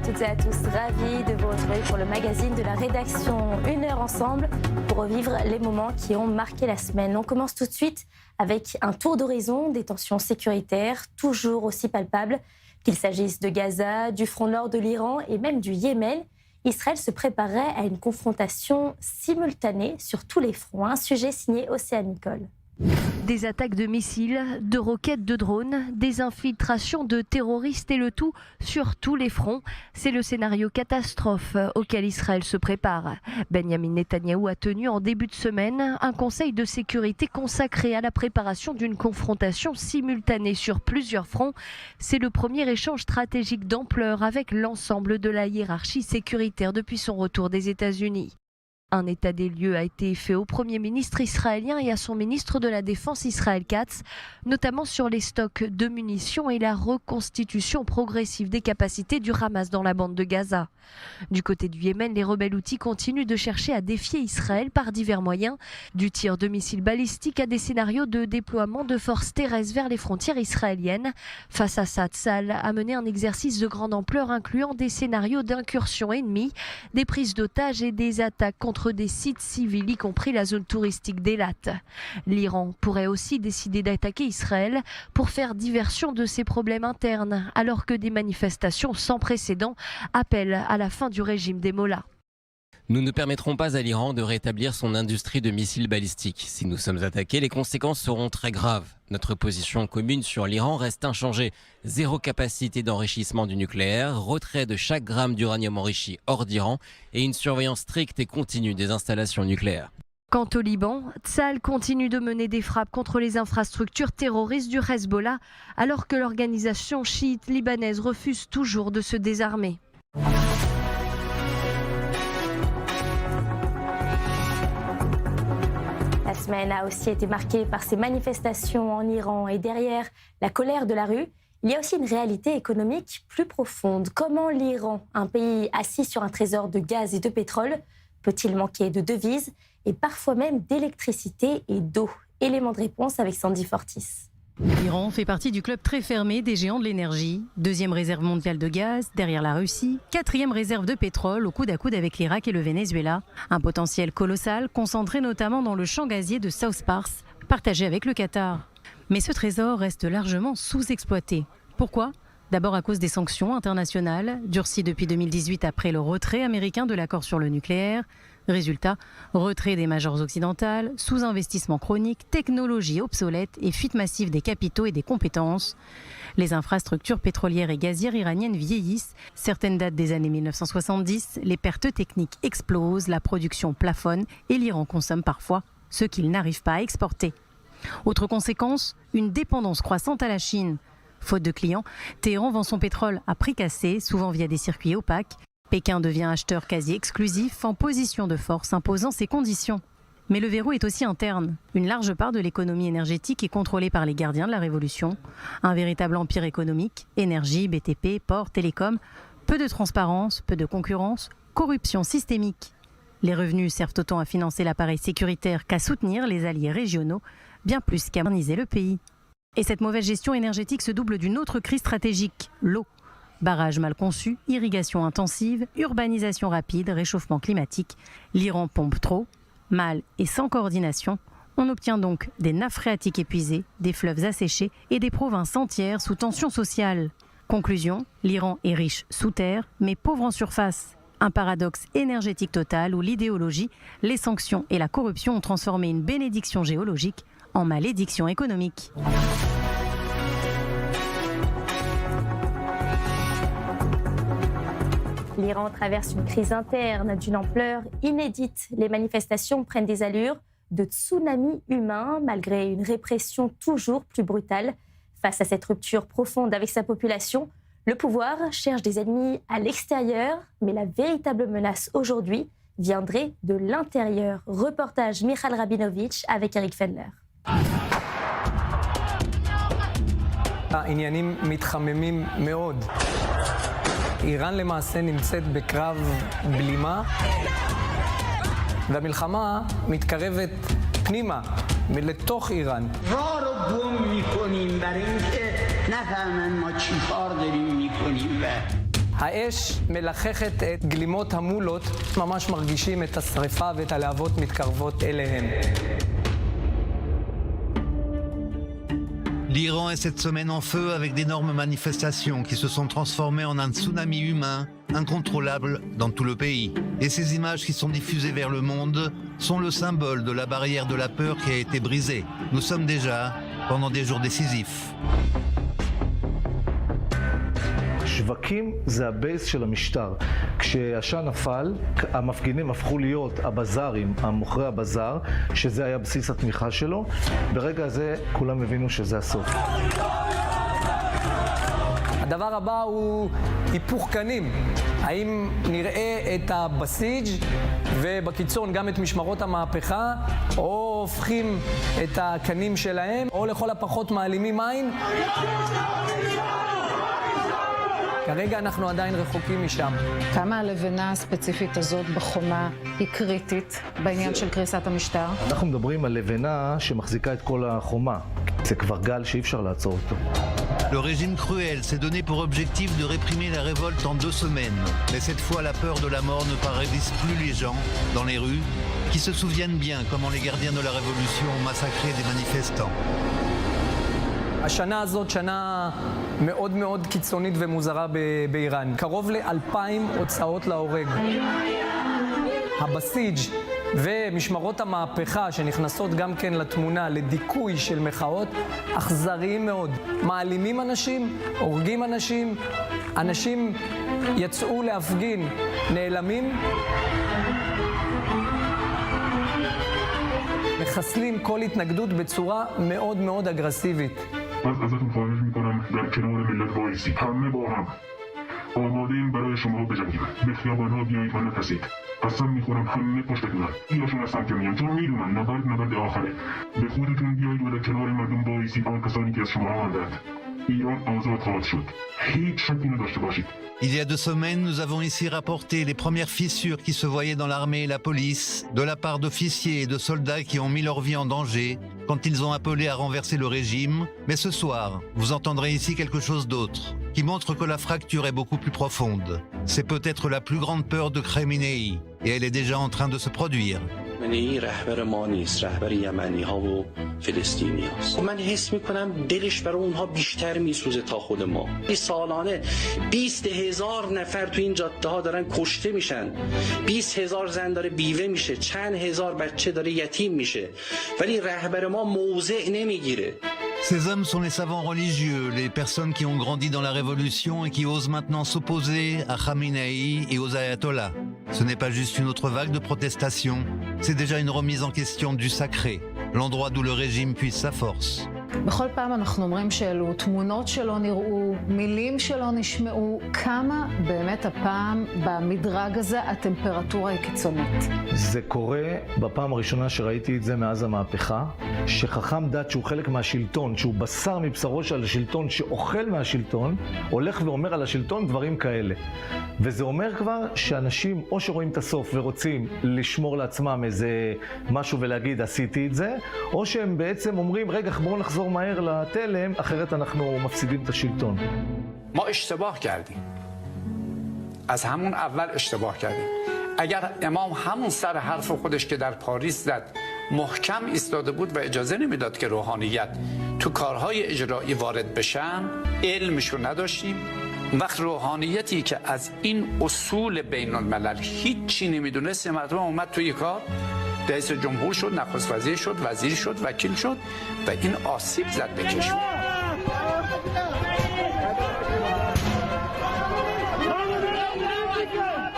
toutes et à tous, ravis de vous retrouver pour le magazine de la rédaction. 1 heure ensemble pour revivre les moments qui ont marqué la semaine. On commence tout de suite avec un tour d'horizon des tensions sécuritaires, toujours aussi palpables. Qu'il s'agisse de Gaza, du front nord de l'Iran et même du Yémen, Israël se préparait à une confrontation simultanée sur tous les fronts. Un sujet signé Océane Nicole. Des attaques de missiles, de roquettes, de drones, des infiltrations de terroristes et le tout sur tous les fronts. C'est le scénario catastrophe auquel Israël se prépare. Benjamin Netanyahou a tenu en début de semaine un conseil de sécurité consacré à la préparation d'une confrontation simultanée sur plusieurs fronts. C'est le premier échange stratégique d'ampleur avec l'ensemble de la hiérarchie sécuritaire depuis son retour des États-Unis. Un état des lieux a été fait au Premier ministre israélien et à son ministre de la Défense Israël Katz, notamment sur les stocks de munitions et la reconstitution progressive des capacités du Hamas dans la bande de Gaza. Du côté du Yémen, les rebelles houthis continuent de chercher à défier Israël par divers moyens, du tir de missiles balistiques à des scénarios de déploiement de forces terrestres vers les frontières israéliennes. Face à ça, Tsahal a mené un exercice de grande ampleur incluant des scénarios d'incursion ennemie, des prises d'otages et des attaques contre des sites civils, y compris la zone touristique d'Eilat. L'Iran pourrait aussi décider d'attaquer Israël pour faire diversion de ses problèmes internes, alors que des manifestations sans précédent appellent à la fin du régime des mollahs. Nous ne permettrons pas à l'Iran de rétablir son industrie de missiles balistiques. Si nous sommes attaqués, les conséquences seront très graves. Notre position commune sur l'Iran reste inchangée. Zéro capacité d'enrichissement du nucléaire, retrait de chaque gramme d'uranium enrichi hors d'Iran et une surveillance stricte et continue des installations nucléaires. Quant au Liban, Tsahal continue de mener des frappes contre les infrastructures terroristes du Hezbollah, alors que l'organisation chiite libanaise refuse toujours de se désarmer. La semaine a aussi été marquée par ces manifestations en Iran et derrière la colère de la rue, il y a aussi une réalité économique plus profonde. Comment l'Iran, un pays assis sur un trésor de gaz et de pétrole, peut-il manquer de devises et parfois même d'électricité et d'eau? Élément de réponse avec Sandy Fortis. L'Iran fait partie du club très fermé des géants de l'énergie. 2e réserve mondiale de gaz, derrière la Russie. 4e réserve de pétrole, au coude à coude avec l'Irak et le Venezuela. Un potentiel colossal, concentré notamment dans le champ gazier de South Pars, partagé avec le Qatar. Mais ce trésor reste largement sous-exploité. Pourquoi ? D'abord à cause des sanctions internationales, durcies depuis 2018 après le retrait américain de l'accord sur le nucléaire. Résultat, retrait des majors occidentales, sous-investissement chronique, technologie obsolète et fuite massive des capitaux et des compétences. Les infrastructures pétrolières et gazières iraniennes vieillissent. Certaines datent des années 1970, les pertes techniques explosent, la production plafonne et l'Iran consomme parfois ce qu'il n'arrive pas à exporter. Autre conséquence, une dépendance croissante à la Chine. Faute de clients, Téhéran vend son pétrole à prix cassé, souvent via des circuits opaques. Pékin devient acheteur quasi exclusif, en position de force, imposant ses conditions. Mais le verrou est aussi interne. Une large part de l'économie énergétique est contrôlée par les gardiens de la Révolution. Un véritable empire économique, énergie, BTP, ports, télécom. Peu de transparence, peu de concurrence, corruption systémique. Les revenus servent autant à financer l'appareil sécuritaire qu'à soutenir les alliés régionaux, bien plus qu'à moderniser le pays. Et cette mauvaise gestion énergétique se double d'une autre crise stratégique, l'eau. Barrages mal conçus, irrigation intensive, urbanisation rapide, réchauffement climatique. L'Iran pompe trop, mal et sans coordination. On obtient donc des nappes phréatiques épuisées, des fleuves asséchés et des provinces entières sous tension sociale. Conclusion, l'Iran est riche sous terre, mais pauvre en surface. Un paradoxe énergétique total où l'idéologie, les sanctions et la corruption ont transformé une bénédiction géologique en malédiction économique. L'Iran traverse une crise interne d'une ampleur inédite. Les manifestations prennent des allures de tsunami humain, malgré une répression toujours plus brutale. Face à cette rupture profonde avec sa population, le pouvoir cherche des ennemis à l'extérieur, mais la véritable menace aujourd'hui viendrait de l'intérieur. Reportage Michal Rabinovitch avec Eric Fendler. העניינים מתחממים מאוד. איראן למעשה נמצאת בקרב בלימה, והמלחמה מתקרבת פנימה, לתוך איראן. راه رو گم میکنیم برای اینکه نفهمن ما چی کار داریم میکنیم. האש מלחכת את גלימות המולות, ממש מרגישים את השריפה ואת הלהבות מתקרבות אליהם. L'Iran est cette semaine en feu avec d'énormes manifestations qui se sont transformées en un tsunami humain incontrôlable dans tout le pays. Et ces images qui sont diffusées vers le monde sont le symbole de la barrière de la peur qui a été brisée. Nous sommes déjà pendant des jours décisifs. שווקים זה הבייס של המשטר. כשהעשן נפל, המפגינים הפכו להיות הבזארים, המוכרי הבזאר, שזה היה בסיס התמיכה שלו. ברגע הזה כולם הבינו שזה הסוף. הדבר הבא הוא היפוך קנים. האם נראה את הבסיג' ובקיצון גם את משמרות המהפכה, או הופכים את הקנים שלהם, או לכל הפחות מעלימים עין? כרגע אנחנו עדיין רחוקים משם. כמה הלבנה הספציפית הזאת בחומה היא קריטית בעניין של קריסת המשטר? אנחנו מדברים על לבנה שמחזיקה את כל החומה. זה כבר גל שאי אפשר לעצור אותו. Le régime cruel s'est donné pour objectif de réprimer la révolte en 2 semaines. Mais cette fois, la peur de la mort ne paralyse plus les gens dans les rues, qui se souviennent bien comment les gardiens de la révolution ont massacré des manifestants. השנה הזאת שנה מאוד מאוד קיצונית ומוזרה באיראן. קרוב ל2,000 הוצאות להורג. הבסיג' ומשמרות המהפכה שנכנסות גם כן לתמונה לדיכוי של מחאות אכזריים מאוד. מעלימים אנשים, הורגים אנשים, אנשים יצאו להפגין, נעלמים. מחסלים כל התנגדות בצורה מאוד מאוד אגרסיבית. از ازتون خواهش میکنم در کنار ملت وایسید. همه با هم آماده‌ایم برای شما بجنگیم. به خیابان‌ها بیایید و نترسید. قسم میخورم همه پشتتونن. ایشون هستن که میان چون میدونن نبرد آخره. به خودتون بیایید و در کنار مردم وایسید. آن کسانی که از شما ماندند. ایران آزاد خواهد شد. هیچ شکی نداشته باشید. Il y a 2 semaines, nous avons ici rapporté les premières fissures qui se voyaient dans l'armée et la police, de la part d'officiers et de soldats qui ont mis leur vie en danger quand ils ont appelé à renverser le régime. Mais ce soir, vous entendrez ici quelque chose d'autre, qui montre que la fracture est beaucoup plus profonde. C'est peut-être la plus grande peur de Khamenei, et elle est déjà en train de se produire. خامنه‌ای رهبر ما نیست، رهبر یمنی‌ها و فلسطینی‌هاست. من حس می‌کنم دلش برای اونها بیشتر میسوزه تا خود ما. این سالانه 20,000 نفر تو این جاده‌ها دارن کشته میشن. 20,000 زن داره بیوه میشه، چند هزار بچه داره یتیم میشه. ولی رهبر ما موضع نمیگیره. Ces hommes sont les savants religieux, les personnes qui ont grandi dans la révolution et qui osent maintenant s'opposer à Khamenei et aux ayatollahs. Ce n'est pas juste une autre vague de protestation, c'est déjà une remise en question du sacré, l'endroit d'où le régime puise sa force. בכל פעם אנחנו אומרים שאלו תמונות שלא נראו, מילים שלא נשמעו, כמה באמת הפעם במדרג הזה הטמפרטורה היא קיצונית. זה קורה בפעם הראשונה שראיתי את זה מאז המהפכה, שחכם דת שהוא חלק מהשלטון, שהוא בשר מבשרו של השלטון, שאוכל מהשלטון, הולך ואומר על השלטון דברים כאלה. וזה אומר כבר שאנשים או שרואים את הסוף ורוצים לשמור לעצמם איזה משהו ולהגיד עשיתי את זה, או שהם בעצם אומרים רגע בואו נחזור מהר לתלם, אחרת אנחנו מפסידים את השלטון. ما اشتباه کردیم. از همون اول اشتباه کردیم. اگر امام همون سر حرف خودش که در پاریس زد محکم ایستاده بود و اجازه نمیداد که روحانیت تو کارهای اجرایی وارد بشن، علمشو نداشتیم. وقت روحانیتی که از این اصول بین الملل هیچی نمیدونست، مردم اومد توی کار، رئیس جمهور شد، نخست وزیر شد، وزیر شد، وکیل شد و این آسیب زد به کشور.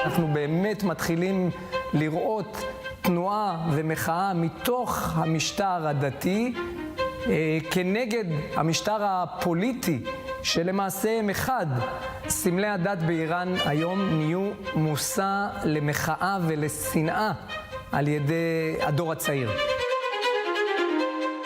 אנחנו באמת מתחילים לראות תנועה ומחאה מתוך המשטר הדתי כנגד המשטר הפוליטי שלמעשה מחד. סמלי הדת באיראן היום נהיו מושא למחאה ולשנאה על ידי הדור הצעיר.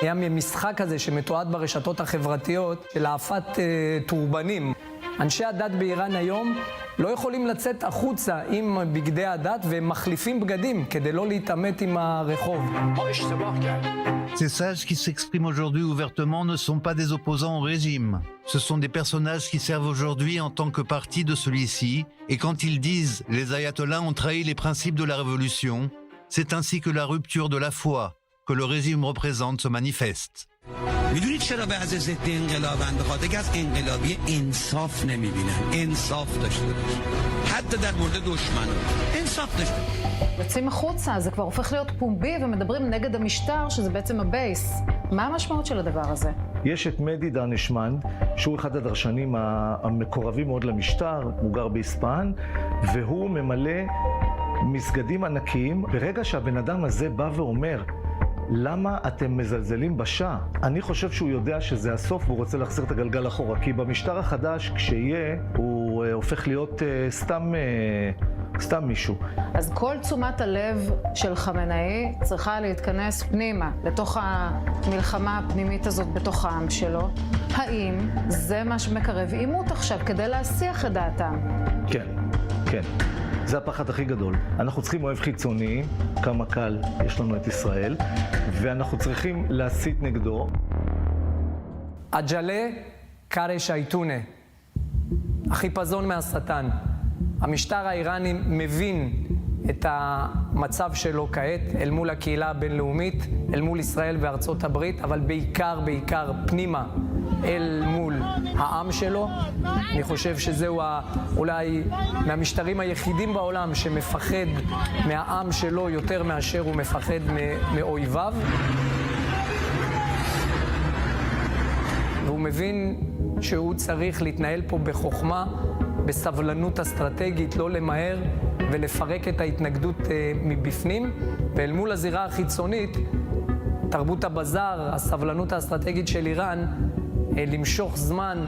היה משחק הזה שמתועד ברשתות החברתיות של העפת טורבנים. אנשי הדת באיראן היום לא יכולים לצאת החוצה עם בגדי הדת והם מחליפים בגדים כדי לא להתעמת עם הרחוב. ما اشتباه کردیم. Ces sages qui s'expriment aujourd'hui ouvertement ne sont pas des opposants au régime. Ce sont des personnages qui servent aujourd'hui en tant que partie de celui-ci, et quand ils disent « les ayatollahs ont trahi les principes de la révolution », c'est ainsi que la rupture de la foi que le régime représente se manifeste. میدونید چرا بعضی ضد انقلابند؟ به خاطر که از انقلابی انصاف نمیبینن. انصاف داشته باشه. حتی در مورد دشمنان انصاف داشته باشه. יוצאים החוצה, זה כבר הופך להיות פומבי ומדברים נגד המשטר, שזה בעצם הבייס. מה המשמעות של הדבר הזה? יש את מדי דנישמנד, שהוא אחד הדרשנים המקורבים מאוד למשטר, הוא גר באספהאן, והוא ממלא מסגדים ענקיים. ברגע שהבן אדם הזה בא ואומר, למה אתם מזלזלים בשעה? אני חושב שהוא יודע שזה הסוף והוא רוצה להחזיר את הגלגל אחורה, כי במשטר החדש, כשיהיה, הוא הופך להיות סתם מישהו. אז כל תשומת הלב של חמינאי צריכה להתכנס פנימה, לתוך המלחמה הפנימית הזאת בתוך העם שלו. האם זה מה שמקרב עימות עכשיו כדי להסיח את דעתם? כן, כן. זה הפחד הכי גדול. אנחנו צריכים אוהב חיצוני, כמה קל יש לנו את ישראל, ואנחנו צריכים להסית נגדו. אג'לה קארה שייטונה, החיפזון מהשטן. המשטר האיראני מבין את המצב שלו כעת אל מול הקהילה הבינלאומית, אל מול ישראל וארצות הברית, אבל בעיקר פנימה אל מול העם שלו. אני חושב שזהו אולי מהמשטרים היחידים בעולם שמפחד מהעם שלו יותר מאשר הוא מפחד מאויביו. והוא מבין שהוא צריך להתנהל פה בחוכמה, בסבלנות אסטרטגית, לא למהר ולפרק את ההתנגדות מבפנים. ואל מול הזירה החיצונית, תרבות הבזאר, הסבלנות האסטרטגית של איראן, למשוך זמן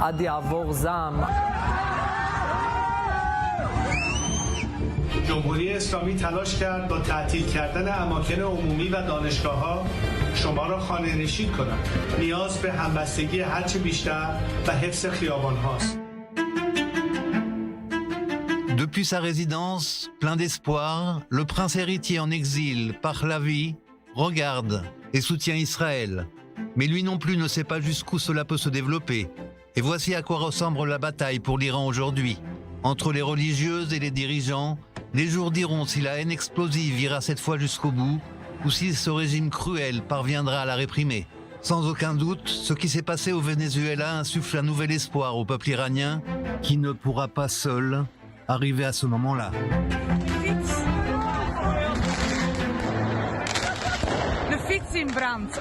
עד יעבור זעם. جمهوری اسلامی تلاش کرد با تعطیل کردن اماکن عمومی و دانشگاه‌ها شما را خانه‌نشین کند. نیاز به همبستگی هرچه بیشتر و حفظ خیابان‌هاست. Depuis sa résidence, plein d'espoir, le prince héritier en exil, Pahlavi, regarde et soutient Israël. Mais lui non plus ne sait pas jusqu'où cela peut se développer. Et voici à quoi ressemble la bataille pour l'Iran aujourd'hui. Entre les religieuses et les dirigeants, les jours diront si la haine explosive ira cette fois jusqu'au bout ou si ce régime cruel parviendra à la réprimer. Sans aucun doute, ce qui s'est passé au Venezuela insuffle un nouvel espoir au peuple iranien qui ne pourra pas seul arriver à ce moment-là. Le fiets in brand.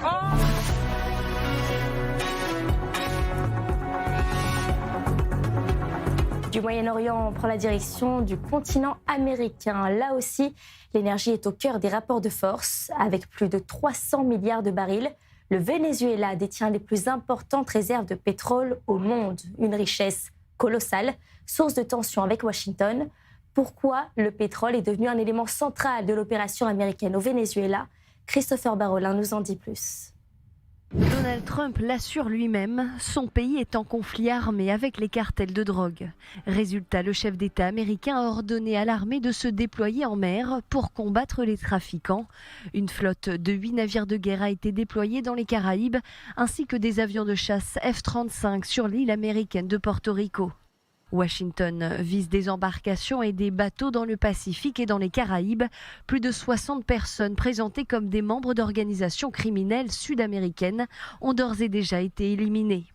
Du Moyen-Orient, on prend la direction du continent américain. Là aussi, l'énergie est au cœur des rapports de force. Avec plus de 300 milliards de barils, le Venezuela détient les plus importantes réserves de pétrole au monde. Une richesse colossale, source de tension avec Washington. Pourquoi le pétrole est devenu un élément central de l'opération américaine au Venezuela? Christopher Barolin nous en dit plus. Donald Trump l'assure lui-même, son pays est en conflit armé avec les cartels de drogue. Résultat, le chef d'État américain a ordonné à l'armée de se déployer en mer pour combattre les trafiquants. Une flotte de 8 navires de guerre a été déployée dans les Caraïbes, ainsi que des avions de chasse F-35 sur l'île américaine de Porto Rico. Washington vise des embarcations et des bateaux dans le Pacifique et dans les Caraïbes. Plus de 60 personnes présentées comme des membres d'organisations criminelles sud-américaines ont d'ores et déjà été éliminées.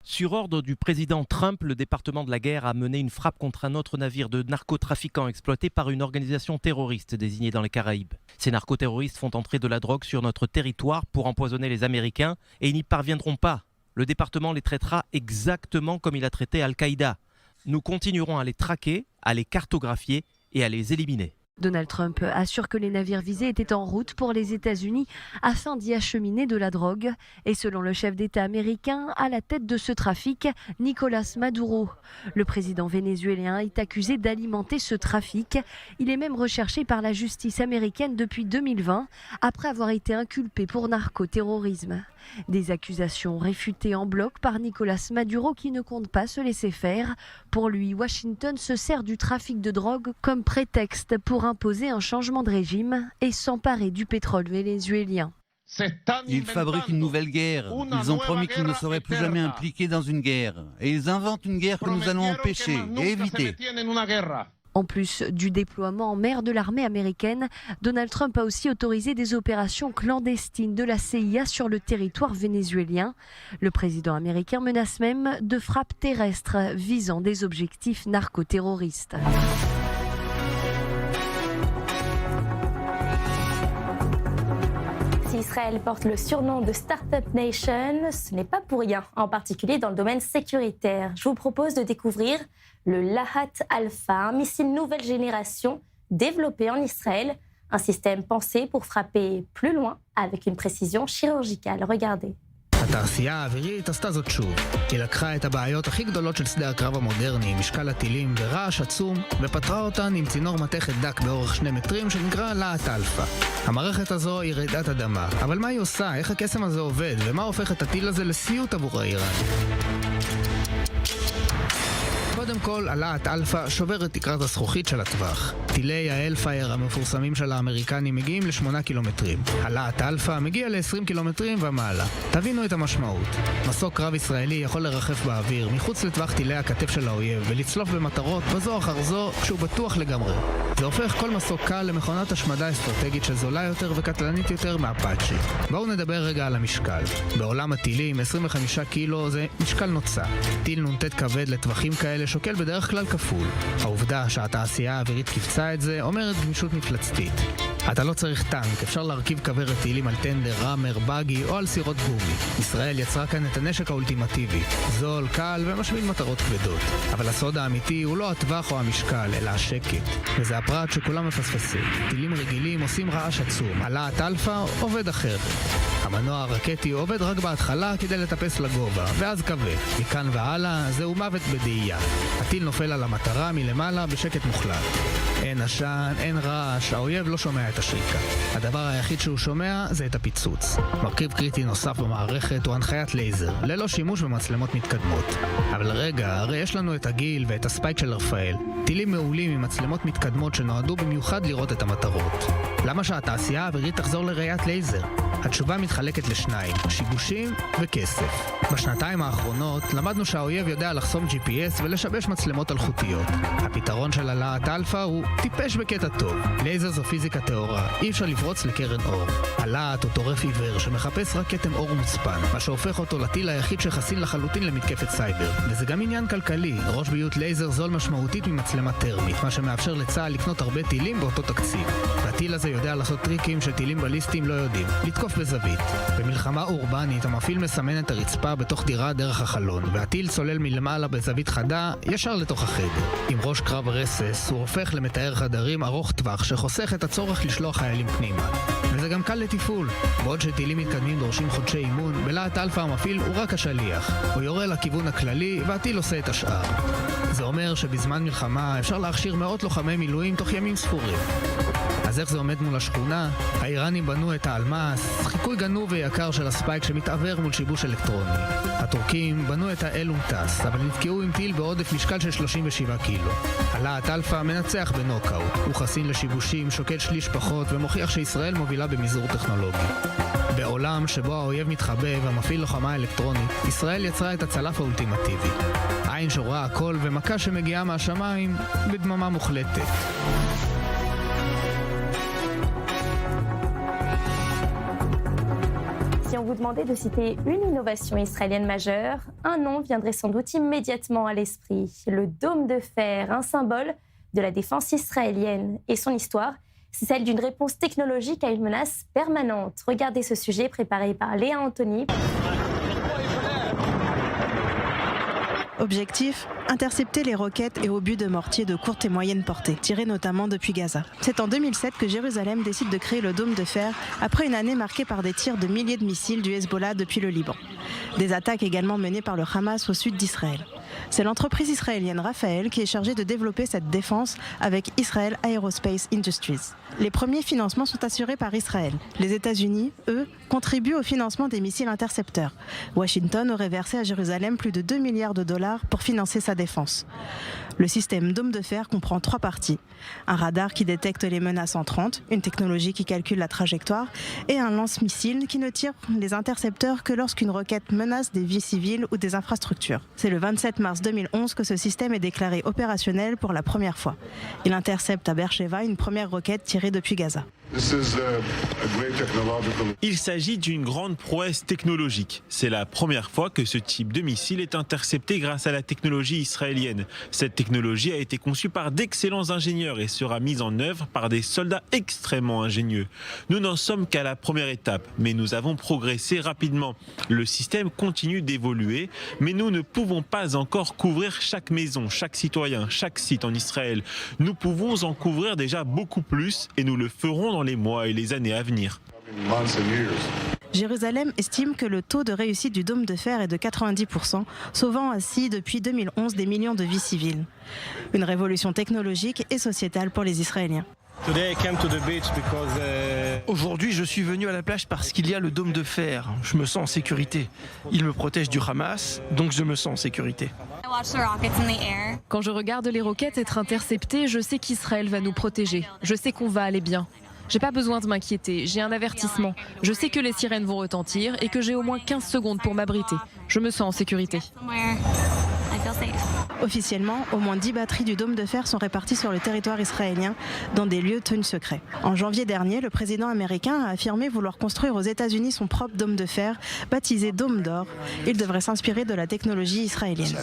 Sur ordre du président Trump, le département de la guerre a mené une frappe contre un autre navire de narcotrafiquants exploité par une organisation terroriste désignée dans les Caraïbes. Ces narcoterroristes font entrer de la drogue sur notre territoire pour empoisonner les Américains et ils n'y parviendront pas. Le département les traitera exactement comme il a traité Al-Qaïda. Nous continuerons à les traquer, à les cartographier et à les éliminer. Donald Trump assure que les navires visés étaient en route pour les États-Unis afin d'y acheminer de la drogue. Et selon le chef d'État américain, à la tête de ce trafic, Nicolás Maduro. Le président vénézuélien est accusé d'alimenter ce trafic. Il est même recherché par la justice américaine depuis 2020, après avoir été inculpé pour narcoterrorisme. Des accusations réfutées en bloc par Nicolás Maduro qui ne compte pas se laisser faire. Pour lui, Washington se sert du trafic de drogue comme prétexte pour imposer un changement de régime et s'emparer du pétrole vénézuélien. Ils fabriquent une nouvelle guerre. Ils ont promis qu'ils ne seraient plus jamais impliqués dans une guerre. Et ils inventent une guerre que nous allons empêcher et éviter. En plus du déploiement en mer de l'armée américaine, Donald Trump a aussi autorisé des opérations clandestines de la CIA sur le territoire vénézuélien. Le président américain menace même de frappes terrestres visant des objectifs narcoterroristes. Si Israël porte le surnom de Startup Nation, ce n'est pas pour rien, en particulier dans le domaine sécuritaire. Je vous propose de découvrir le Lahat Alpha, un missile nouvelle génération développé en Israël, un système pensé pour frapper plus loin avec une précision chirurgicale. Regardez. התעשייה האווירית עשתה זאת שוב. היא לקחה את הבעיות הכי גדולות של שדה הקרב המודרני, משקל הטילים ורעש עצום, ופתרה אותן עם צינור מתכת דק באורך 2 מטרים שנקרא להט אלפא. המערכת הזו היא רעידת אדמה, אבל מה היא עושה? איך הקסם הזה עובד? ומה הופך את הטיל הזה לסיוט עבור האיראנים? קודם כל, הלהט אלפא שובר את תקרת הזכוכית של הטווח. טילי האלפייר המפורסמים של האמריקנים מגיעים ל8 קילומטרים. הלהט אלפא מגיע ל20 קילומטרים ומעלה. תבינו את המשמעות. מסוק קרב ישראלי יכול לרחף באוויר מחוץ לטווח טילי הכתף של האויב ולצלוף במטרות בזו אחר זו כשהוא בטוח לגמרי. זה הופך כל מסוק קל למכונת השמדה אסטרטגית שזולה יותר וקטלנית יותר מאפאצ'י. בואו נדבר רגע על המשקל. בעולם הטילים 25 קילו זה משקל נוצה. טיל נ"ט כבד לטווחים כאלה שוקל בדרך כלל כפול. העובדה שהתעשייה האווירית קיבצה את זה אומרת גמישות מפלצתית. אתה לא צריך טנק, אפשר להרכיב כוורת טילים על טנדר, ראמר, בגי או על סירות גומי. ישראל יצרה כאן את הנשק האולטימטיבי. זול, קל ומשמיד מטרות כבדות. אבל הסוד האמיתי הוא לא הטווח או המשקל, אלא השקט. וזה הפרט שכולם מפספסים. טילים רגילים עושים רעש עצום. הלהט אלפא עובד אחרת. המנוע הרקטי עובד רק בהתחלה כדי לטפס לגובה, ואז כבה. מכאן והלאה זהו מוות בדאייה. הטיל נופל על המטרה מלמעלה בשקט מוחלט. אין עשן, אין רעש, האויב לא שומע את השריקה. הדבר היחיד שהוא שומע זה את הפיצוץ. מרכיב קריטי נוסף במערכת הוא הנחיית לייזר, ללא שימוש במצלמות מתקדמות. אבל רגע, הרי יש לנו את הגיל ואת הספייק של רפאל, טילים מעולים עם מצלמות מתקדמות שנועדו במיוחד לראות את המטרות. למה שהתעשייה האווירית תחזור לראיית לייזר? התשובה מתחלקת לשניים, שיבושים וכסף. בשנתיים האחרונות למדנו שהאויב יודע לחסום GPS ולשבש מצלמות אלחוטיות. הפתרון של הלהט אלפא הוא טיפש בקטע טוב. לייזר זו פיזיקה טהורה, אי אפשר לפרוץ לקרן אור. הלהט הוא טורף עיוור שמחפש רק כתם אור מוצפן, מה שהופך אותו לטיל היחיד שחסין לחלוטין למתקפת סייבר. וזה גם עניין כלכלי, ראש ביות לייזר זול משמעותית ממצלמה טרמית, מה שמאפשר לצה"ל לקנות הרבה טילים באותו תקציב. והטיל הזה יודע לעשות טריקים שטילים בליסטיים לא יודעים, לתקוף בזווית. במלחמה אורבנית המפעיל מסמן את הרצפה בתוך דירה דרך החלון, והטיל צולל מלמעלה בזווית חדה ישר לתוך החדר. עם ראש קרב רסס הוא הופך למתאר חדרים ארוך טווח שחוסך את הצורך לשלוח חיילים פנימה. וזה גם קל לתפעול. בעוד שטילים מתקדמים דורשים חודשי אימון, בלהט אלפא המפעיל הוא רק השליח. הוא יורה לכיוון הכללי והטיל עושה את השאר. זה אומר שבזמן מלחמה אפשר להכשיר מאות לוחמי מילואים תוך ימים ספורים. אז איך זה עומד מול השכונה? האיראנים בנו את האלמאס, חיקוי גנוב ויקר של הספייק שמתעבר מול שיבוש אלקטרוני. הטורקים בנו את האל-אומטס, אבל נתקעו עם טיל בעודף משקל של 37 קילו. הלהט אלפא מנצח בנוקאוט. הוא חסין לשיבושים, שוקד שליש פחות ומוכיח שישראל מובילה במזעור טכנולוגי. בעולם שבו האויב מתחבא ומפעיל לוחמה אלקטרונית, ישראל יצרה את הצלף האולטימטיבי. עין שרואה הכל ומכה שמגיעה מהשמיים בדממה מוחלטת. Si on vous demandait de citer une innovation israélienne majeure, un nom viendrait sans doute immédiatement à l'esprit. Le dôme de fer, un symbole de la défense israélienne. Et son histoire, c'est celle d'une réponse technologique à une menace permanente. Regardez ce sujet préparé par Léa Anthony. Objectif, intercepter les roquettes et obus de mortiers de courte et moyenne portée, tirés notamment depuis Gaza. C'est en 2007 que Jérusalem décide de créer le dôme de fer, après une année marquée par des tirs de milliers de missiles du Hezbollah depuis le Liban. Des attaques également menées par le Hamas au sud d'Israël. C'est l'entreprise israélienne Rafael qui est chargée de développer cette défense avec Israel Aerospace Industries. Les premiers financements sont assurés par Israël. Les États-Unis, eux, contribuent au financement des missiles intercepteurs. Washington aurait versé à Jérusalem plus de 2 milliards de dollars pour financer sa défense. Le système Dôme de fer comprend 3 parties. Un radar qui détecte les menaces entrantes, une technologie qui calcule la trajectoire et un lance-missile qui ne tire les intercepteurs que lorsqu'une roquette menace des vies civiles ou des infrastructures. C'est le 27 mars 2011 que ce système est déclaré opérationnel pour la première fois. Il intercepte à Beersheva une première roquette tirée depuis Gaza. Il s'agit d'une grande prouesse technologique. C'est la première fois que ce type de missile est intercepté grâce à la technologie israélienne. Cette technologie a été conçue par d'excellents ingénieurs et sera mise en œuvre par des soldats extrêmement ingénieux. Nous n'en sommes qu'à la première étape, mais nous avons progressé rapidement. Le système continue d'évoluer, mais nous ne pouvons pas encore couvrir chaque maison, chaque citoyen, chaque site en Israël. Nous pouvons en couvrir déjà beaucoup plus et nous le ferons dans les mois et les années à venir. Jérusalem estime que le taux de réussite du dôme de fer est de 90%, sauvant ainsi depuis 2011 des millions de vies civiles. Une révolution technologique et sociétale pour les Israéliens. Aujourd'hui, je suis venu à la plage parce qu'il y a le dôme de fer. Je me sens en sécurité. Il me protège du Hamas, donc je me sens en sécurité. Quand je regarde les roquettes être interceptées, je sais qu'Israël va nous protéger. Je sais qu'on va aller bien. J'ai pas besoin de m'inquiéter, j'ai un avertissement. Je sais que les sirènes vont retentir et que j'ai au moins 15 secondes pour m'abriter. Je me sens en sécurité. Officiellement, au moins 10 batteries du dôme de fer sont réparties sur le territoire israélien dans des lieux tenus secrets. En janvier dernier, le président américain a affirmé vouloir construire aux États-Unis son propre dôme de fer, baptisé Dôme d'Or. Il devrait s'inspirer de la technologie israélienne.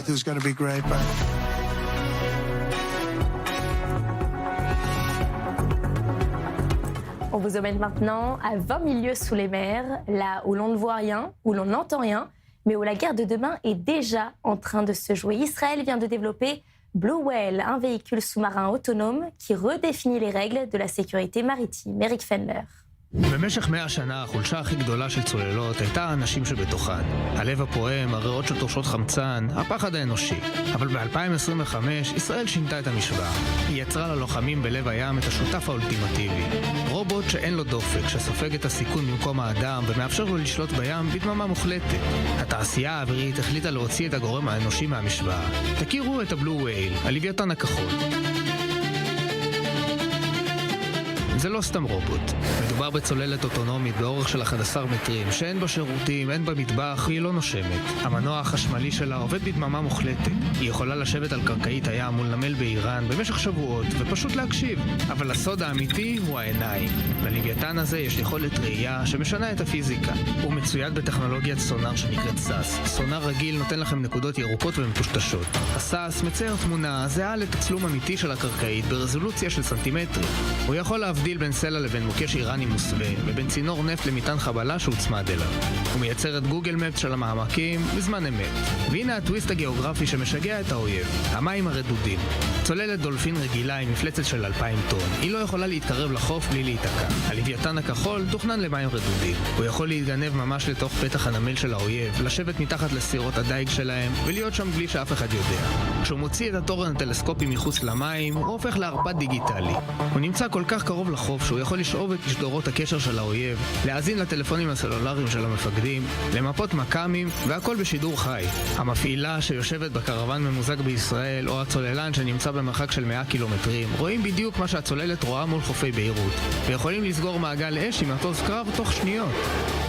On vous emmène maintenant à 20 000 lieues sous les mers, là où l'on ne voit rien, où l'on n'entend rien, mais où la guerre de demain est déjà en train de se jouer. Israël vient de développer Blue Whale, un véhicule sous-marin autonome qui redéfinit les règles de la sécurité maritime. Eric Fendler. במשך 100 שנה החולשה הכי גדולה של צוללות הייתה האנשים שבתוכן. הלב הפועם, הריאות שדורשות חמצן, הפחד האנושי. אבל ב-2025 ישראל שינתה את המשוואה. היא יצרה ללוחמים בלב הים את השותף האולטימטיבי. רובוט שאין לו דופק, שסופג את הסיכון במקום האדם ומאפשר לו לשלוט בים בדממה מוחלטת. התעשייה האווירית החליטה להוציא את הגורם האנושי מהמשוואה. תכירו את הבלו וייל, הלוויתן הכחול. זה לא סתם רובוט. מדובר בצוללת אוטונומית באורך של 11 מטרים, שאין בה שירותים, אין בה מטבח, והיא לא נושמת. המנוע החשמלי שלה עובד בדממה מוחלטת. היא יכולה לשבת על קרקעית הים מול נמל באיראן במשך שבועות, ופשוט להקשיב. אבל הסוד האמיתי הוא העיניים. ללוויתן הזה יש יכולת ראייה שמשנה את הפיזיקה. הוא מצויד בטכנולוגיית סונאר שנקראת סאס. סונאר רגיל נותן לכם נקודות ירוקות ומטושטשות. הסאס מצייר תמונה זהה לתצלום אמיתי של הקרקעית ברזולוציה של סנטימטרים. הוא יכול להבדיל בין סלע לבין מוקש איראני מוסווה, ובין צינור נפט למטען חבלה שהוצמד אליו. הוא מייצר את גוגל מפס של המעמקים בזמן אמת. והנה הטוויסט הגיאוגרפי שמשגע את האויב, המים הרדודים. צוללת דולפין רגילה עם מפלצת של 2,000 טון. היא לא יכולה להתקרב לחוף בלי להיתקע. הלוויתן הכחול תוכנן למים רדודים. הוא יכול להתגנב ממש לתוך פתח הנמל של האויב, לשבת מתחת לסירות הדייג שלהם, ולהיות שם בלי שאף אחד יודע. כשהוא מוציא את התורן הטלסקופי מחוץ למים, הוא הופך לערפד דיגיטלי. הוא נמצא כל כך קרוב לחוף שהוא יכול לשאוב את שדרות הקשר של האויב, להאזין לטלפונים הסלולריים של המפקדים, למפות מקאמים, והכל בשידור חי. המפעילה שיושבת בקרוון ממוזג בישראל, או הצוללן שנמצא במרחק של 100 קילומטרים, רואים בדיוק מה שהצוללת רואה מול חופי ביירות, ויכולים לסגור מעגל אש עם מטוס קרב תוך שניות.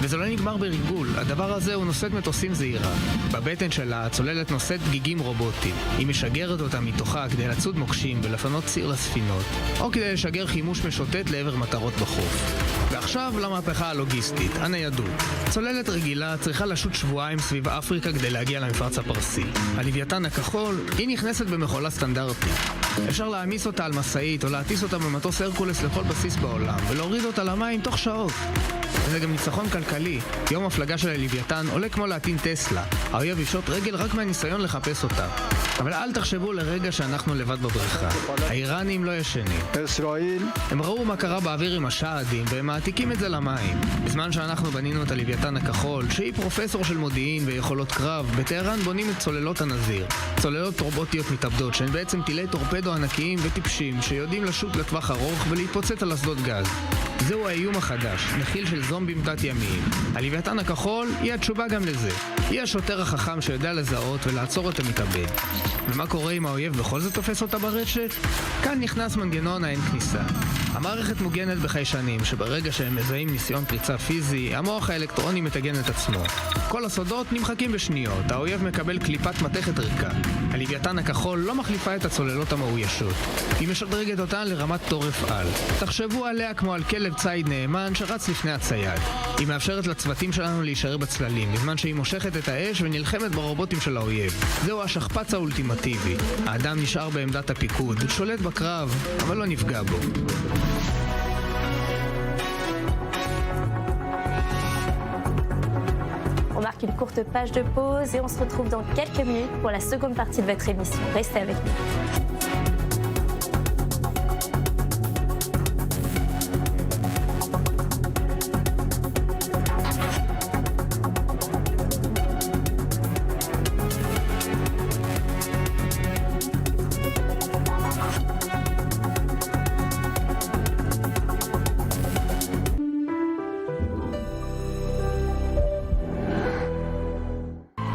וזה לא נגמר בריגול, הדבר הזה הוא נושאת מטוסים זעירה. בבטן שלה הצוללת נושאת גיגים רובוטיים. היא משגרת אותה מתוכה כדי לצוד מוקשים ולפנות ציר לספינות, או כדי לשגר חימוש משוטט לעבר מטרות בחוף. ועכשיו למהפכה הלוגיסטית, הניידות. צוללת רגילה צריכה לשוט שבועיים סביב אפריקה כדי להגיע למפרץ הפרסי. הלוויתן הכחול, היא נכנסת במכולה סטנדרטית. אפשר להעמיס אותה על מסעית או להטיס אותה במטוס הרקולס לכל בסיס בעולם ולהוריד אותה למים תוך שעות. זה גם ניצחון כלכלי. יום הפלגה של הלוויתן עולה כמו להטעין טסלה. האויב יפשוט רגל רק מהניסיון לחפש אותה. אבל אל תחשבו לרגע שאנחנו לבד בבריכה. האיראנים לא ישנים. הם ראו מה קרה באוויר עם השהדים והם מעתיקים זורקים את זה למים. בזמן שאנחנו בנינו את הלוויתן הכחול, שהיא פרופסור של מודיעין ויכולות קרב, בטהרן בונים את צוללות הנזיר. צוללות רובוטיות מתאבדות שהן בעצם טילי טורפדו ענקיים וטיפשים שיודעים לשוט לטווח ארוך ולהתפוצץ על אסדות גז. זהו האיום החדש, מכיל של זומבים תת-ימיים. הלוויתן הכחול היא התשובה גם לזה. היא השוטר החכם שיודע לזהות ולעצור את המתאבד. ומה קורה אם האויב בכל זאת תופס אותה ברשת? כאן נכנס מנגנון האין כניסה. המערכת מוגנת בחיישנים, שברגע שהם מזהים ניסיון פריצה פיזי, המוח האלקטרוני מתגן את עצמו. כל הסודות נמחקים בשניות, האויב מקבל קליפת מתכת ריקה. הלוויתן הכחול לא מחליפה את הצוללות המאוישות. היא משדרגת אותן לרמת טורף על. תחשבו עליה כמו על כלב ציד נאמן שרץ לפני הצייד. היא מאפשרת לצוותים שלנו להישאר בצללים, בזמן שהיא מושכת את האש ונלחמת ברובוטים של האויב. זהו השכפ"ץ האולטימטיבי. האדם נשאר בעמדת הפיקוד, שולט בקרב, אבל לא נפגע בו. On marque une courte page de pause et on se retrouve dans quelques minutes pour la seconde partie de votre émission. Restez avec nous.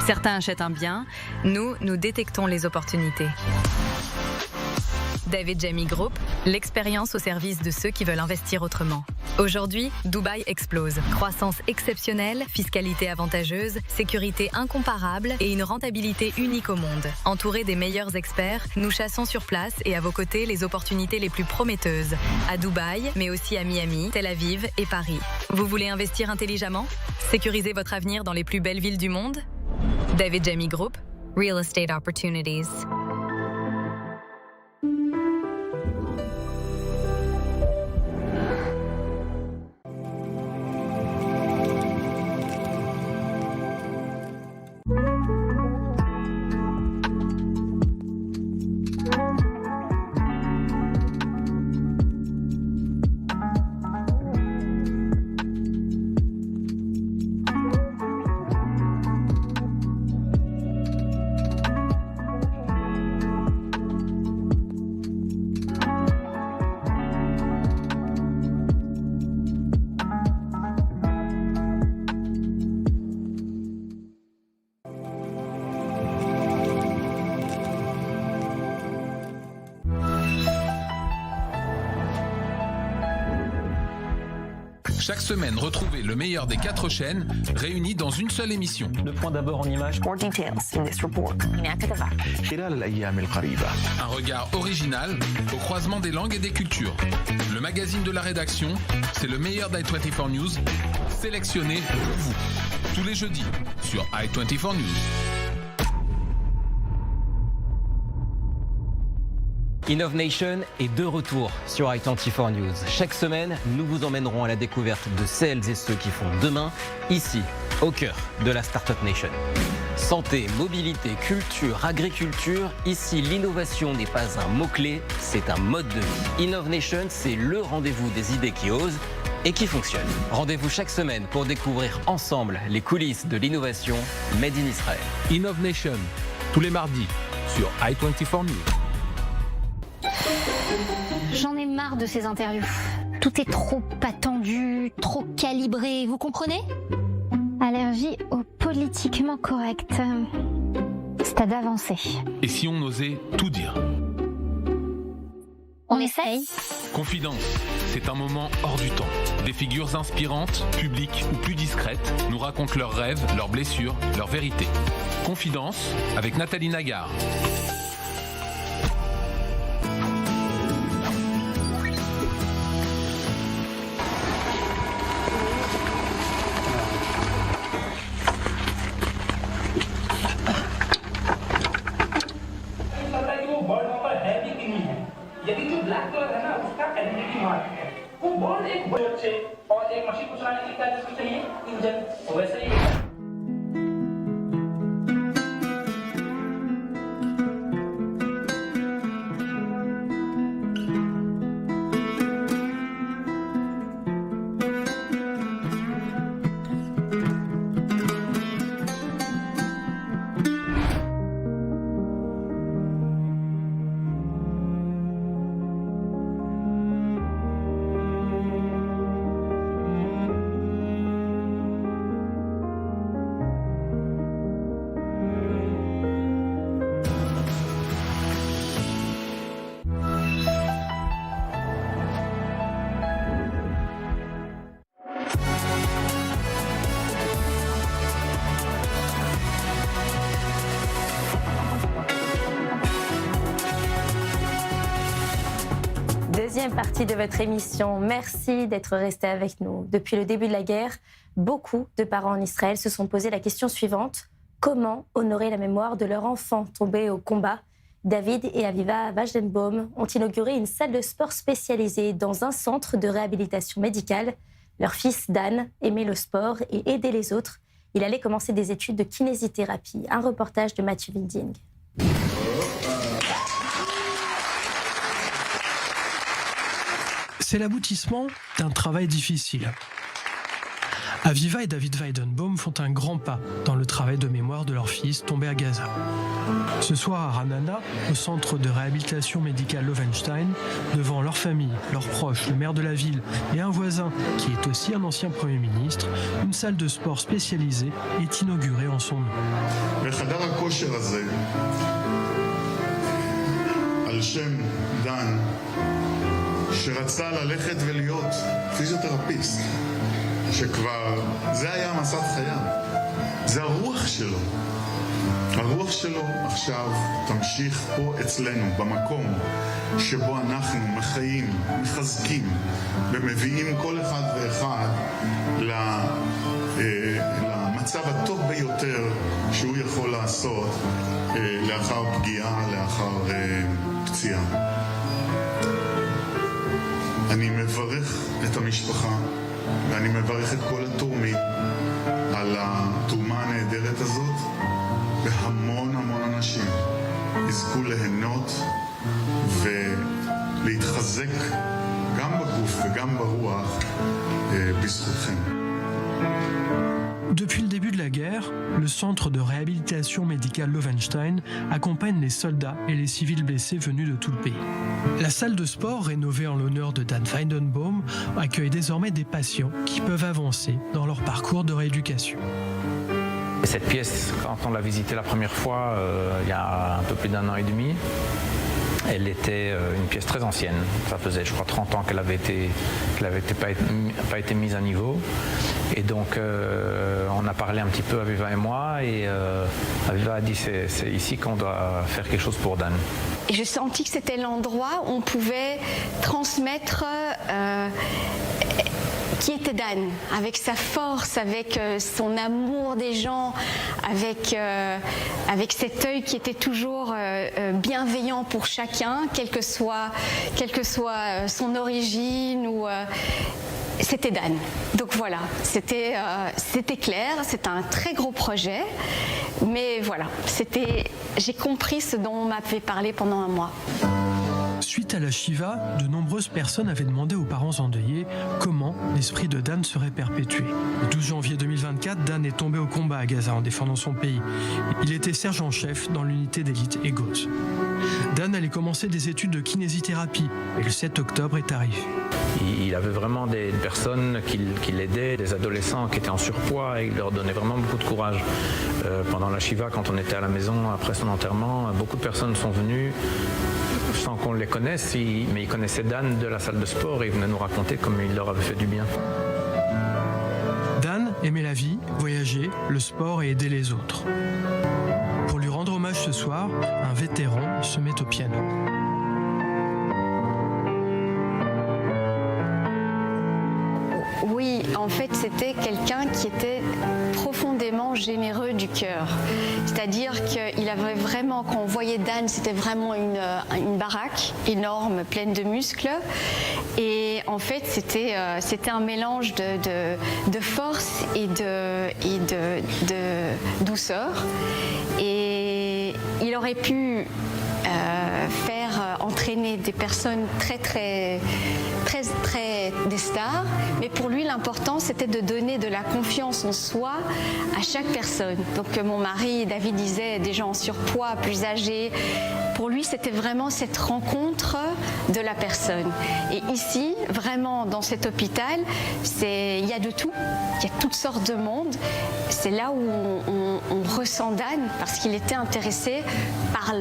Certains achètent un bien, nous détectons les opportunités. David Jamy Group, l'expérience au service de ceux qui veulent investir autrement. Aujourd'hui, Dubaï explose. Croissance exceptionnelle, fiscalité avantageuse, sécurité incomparable et une rentabilité unique au monde. Entourés des meilleurs experts, nous chassons sur place et à vos côtés les opportunités les plus prometteuses. À Dubaï, mais aussi à Miami, Tel Aviv et Paris. Vous voulez investir intelligemment? Sécuriser votre avenir dans les plus belles villes du monde? David Jamy Group, Real Estate Opportunities. Chaque semaine, retrouvez le meilleur des 4 chaînes réunies dans une seule émission. Le point d'abord en image. More details in this report. Un regard original au croisement des langues et des cultures. Le magazine de la rédaction, c'est le meilleur d'i24 News, sélectionné pour vous. Tous les jeudis sur i24 News. Innovation est de retour sur i24 News. Chaque semaine, nous vous emmènerons à la découverte de celles et ceux qui font demain, ici, au cœur de la Startup Nation. Santé, mobilité, culture, agriculture, ici l'innovation n'est pas un mot-clé, c'est un mode de vie. Innovation, c'est le rendez-vous des idées qui osent et qui fonctionnent. Rendez-vous chaque semaine pour découvrir ensemble les coulisses de l'innovation Made in Israël. Innovation, tous les mardis sur i24 News. J'en ai marre de ces interviews. Tout est trop attendu, trop calibré, vous comprenez? Allergie au politiquement correct. Stade avancé. Et si on osait tout dire? On essaye? Confidence, c'est un moment hors du temps. Des figures inspirantes, publiques ou plus discrètes, nous racontent leurs rêves, leurs blessures, leurs vérités. Confidence avec Nathalie Nagar. deuxième partie de votre émission. Merci d'être resté avec nous. Depuis le début de la guerre, beaucoup de parents en Israël se sont posé la question suivante. Comment honorer la mémoire de leur enfant tombé au combat ? David et Aviva Weidenbaum ont inauguré une salle de sport spécialisée dans un centre de réhabilitation médicale. Leur fils Dan aimait le sport et aidait les autres. Il allait commencer des études de kinésithérapie. Un reportage de Mathieu Winding. C'est l'aboutissement d'un travail difficile. Aviva et David Weidenbaum font un grand pas dans le travail de mémoire de leur fils tombé à Gaza. Ce soir à Ranana, au centre de réhabilitation médicale Lovenstein, devant leur famille, leurs proches, le maire de la ville et un voisin qui est aussi un ancien Premier ministre, une salle de sport spécialisée est inaugurée en son nom. שכבר, זה היה מסע חייו, זה הרוח שלו. הרוח שלו עכשיו תמשיך פה אצלנו, במקום שבו אנחנו מחיים, מחזקים ומביאים כל אחד ואחד למצב הטוב ביותר שהוא יכול לעשות לאחר פגיעה, לאחר פציעה. אני מברך את המשפחה ואני מברך את כל התורמים על התרומה הנהדרת הזאת, והמון המון אנשים יזכו ליהנות ולהתחזק גם בגוף וגם ברוח בזכותכם. Depuis le début de la guerre, le centre de réhabilitation médicale Lovenstein accompagne les soldats et les civils blessés venus de tout le pays. La salle de sport, rénovée en l'honneur de Dan Weidenbaum, accueille désormais des patients qui peuvent avancer dans leur parcours de rééducation. Cette pièce, quand on l'a visitée la première fois, il y a un peu plus d'1 an et demi, elle était une pièce très ancienne. Ça faisait, je crois, 30 ans qu'elle avait pas été mise à niveau. Et donc, on a parlé un petit peu, Aviva et moi, et Aviva a dit c'est ici qu'on doit faire quelque chose pour Dan. Et j'ai senti que c'était l'endroit où on pouvait transmettre qui était Dan, avec sa force, avec son amour des gens, avec cet œil qui était toujours bienveillant pour chacun, quelle que soit son origine ou c'était Dan. Donc voilà, c'était clair, c'était un très gros projet, mais voilà, j'ai compris ce dont on m'avait parlé pendant un mois. Suite à la Shiva, de nombreuses personnes avaient demandé aux parents endeuillés comment l'esprit de Dan serait perpétué. Le 12 janvier 2024, Dan est tombé au combat à Gaza en défendant son pays. Il était sergent-chef dans l'unité d'élite Egos. Dan allait commencer des études de kinésithérapie et le 7 octobre est arrivé. Il avait vraiment des personnes qui l'aidaient, des adolescents qui étaient en surpoids, et il leur donnait vraiment beaucoup de courage. Pendant la Shiva, quand on était à la maison après son enterrement, beaucoup de personnes sont venues sans qu'on les connaisse, mais ils connaissaient Dan de la salle de sport et ils venaient nous raconter comme il leur avait fait du bien. Dan aimait la vie, voyager, le sport et aider les autres. Pour lui rendre hommage ce soir, un vétéran se met au piano. Oui, en fait, c'était quelqu'un qui était profondément généreux du cœur. C'est-à-dire qu'il avait vraiment, quand on voyait Dan, c'était vraiment une baraque énorme, pleine de muscles. Et en fait, c'était un mélange de force et de douceur. Et il aurait pu faire entraîner des personnes très des stars, mais pour lui l'important c'était de donner de la confiance en soi à chaque personne. Donc mon mari David disait des gens en surpoids, plus âgés. Pour lui c'était vraiment cette rencontre de la personne. Et ici, vraiment dans cet hôpital, il y a de tout, il y a toutes sortes de monde. C'est là où on ressent Dan parce qu'il était intéressé par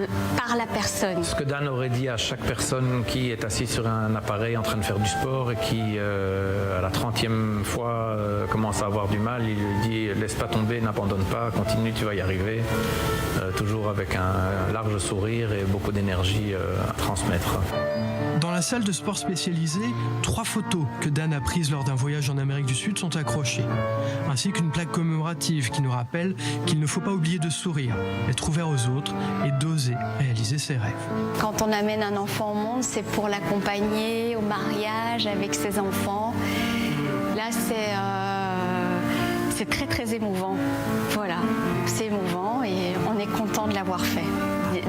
la personne. Ce que Dan aurait dit à chaque personne qui est assise sur un appareil en train de faire du sport et qui à la 30e fois commence à avoir du mal, il lui dit laisse pas tomber, n'abandonne pas, continue, tu vas y arriver, toujours avec un large sourire et beaucoup d'énergie à transmettre. Dans la la salle de sport spécialisée, 3 photos que Dan a prises lors d'un voyage en Amérique du Sud sont accrochées, ainsi qu'une plaque commémorative qui nous rappelle qu'il ne faut pas oublier de sourire, être ouvert aux autres et d'oser réaliser ses rêves. Quand on amène un enfant au monde, c'est pour l'accompagner au mariage avec ses enfants. Là, c'est très très émouvant. Voilà, c'est émouvant et on est content de l'avoir fait,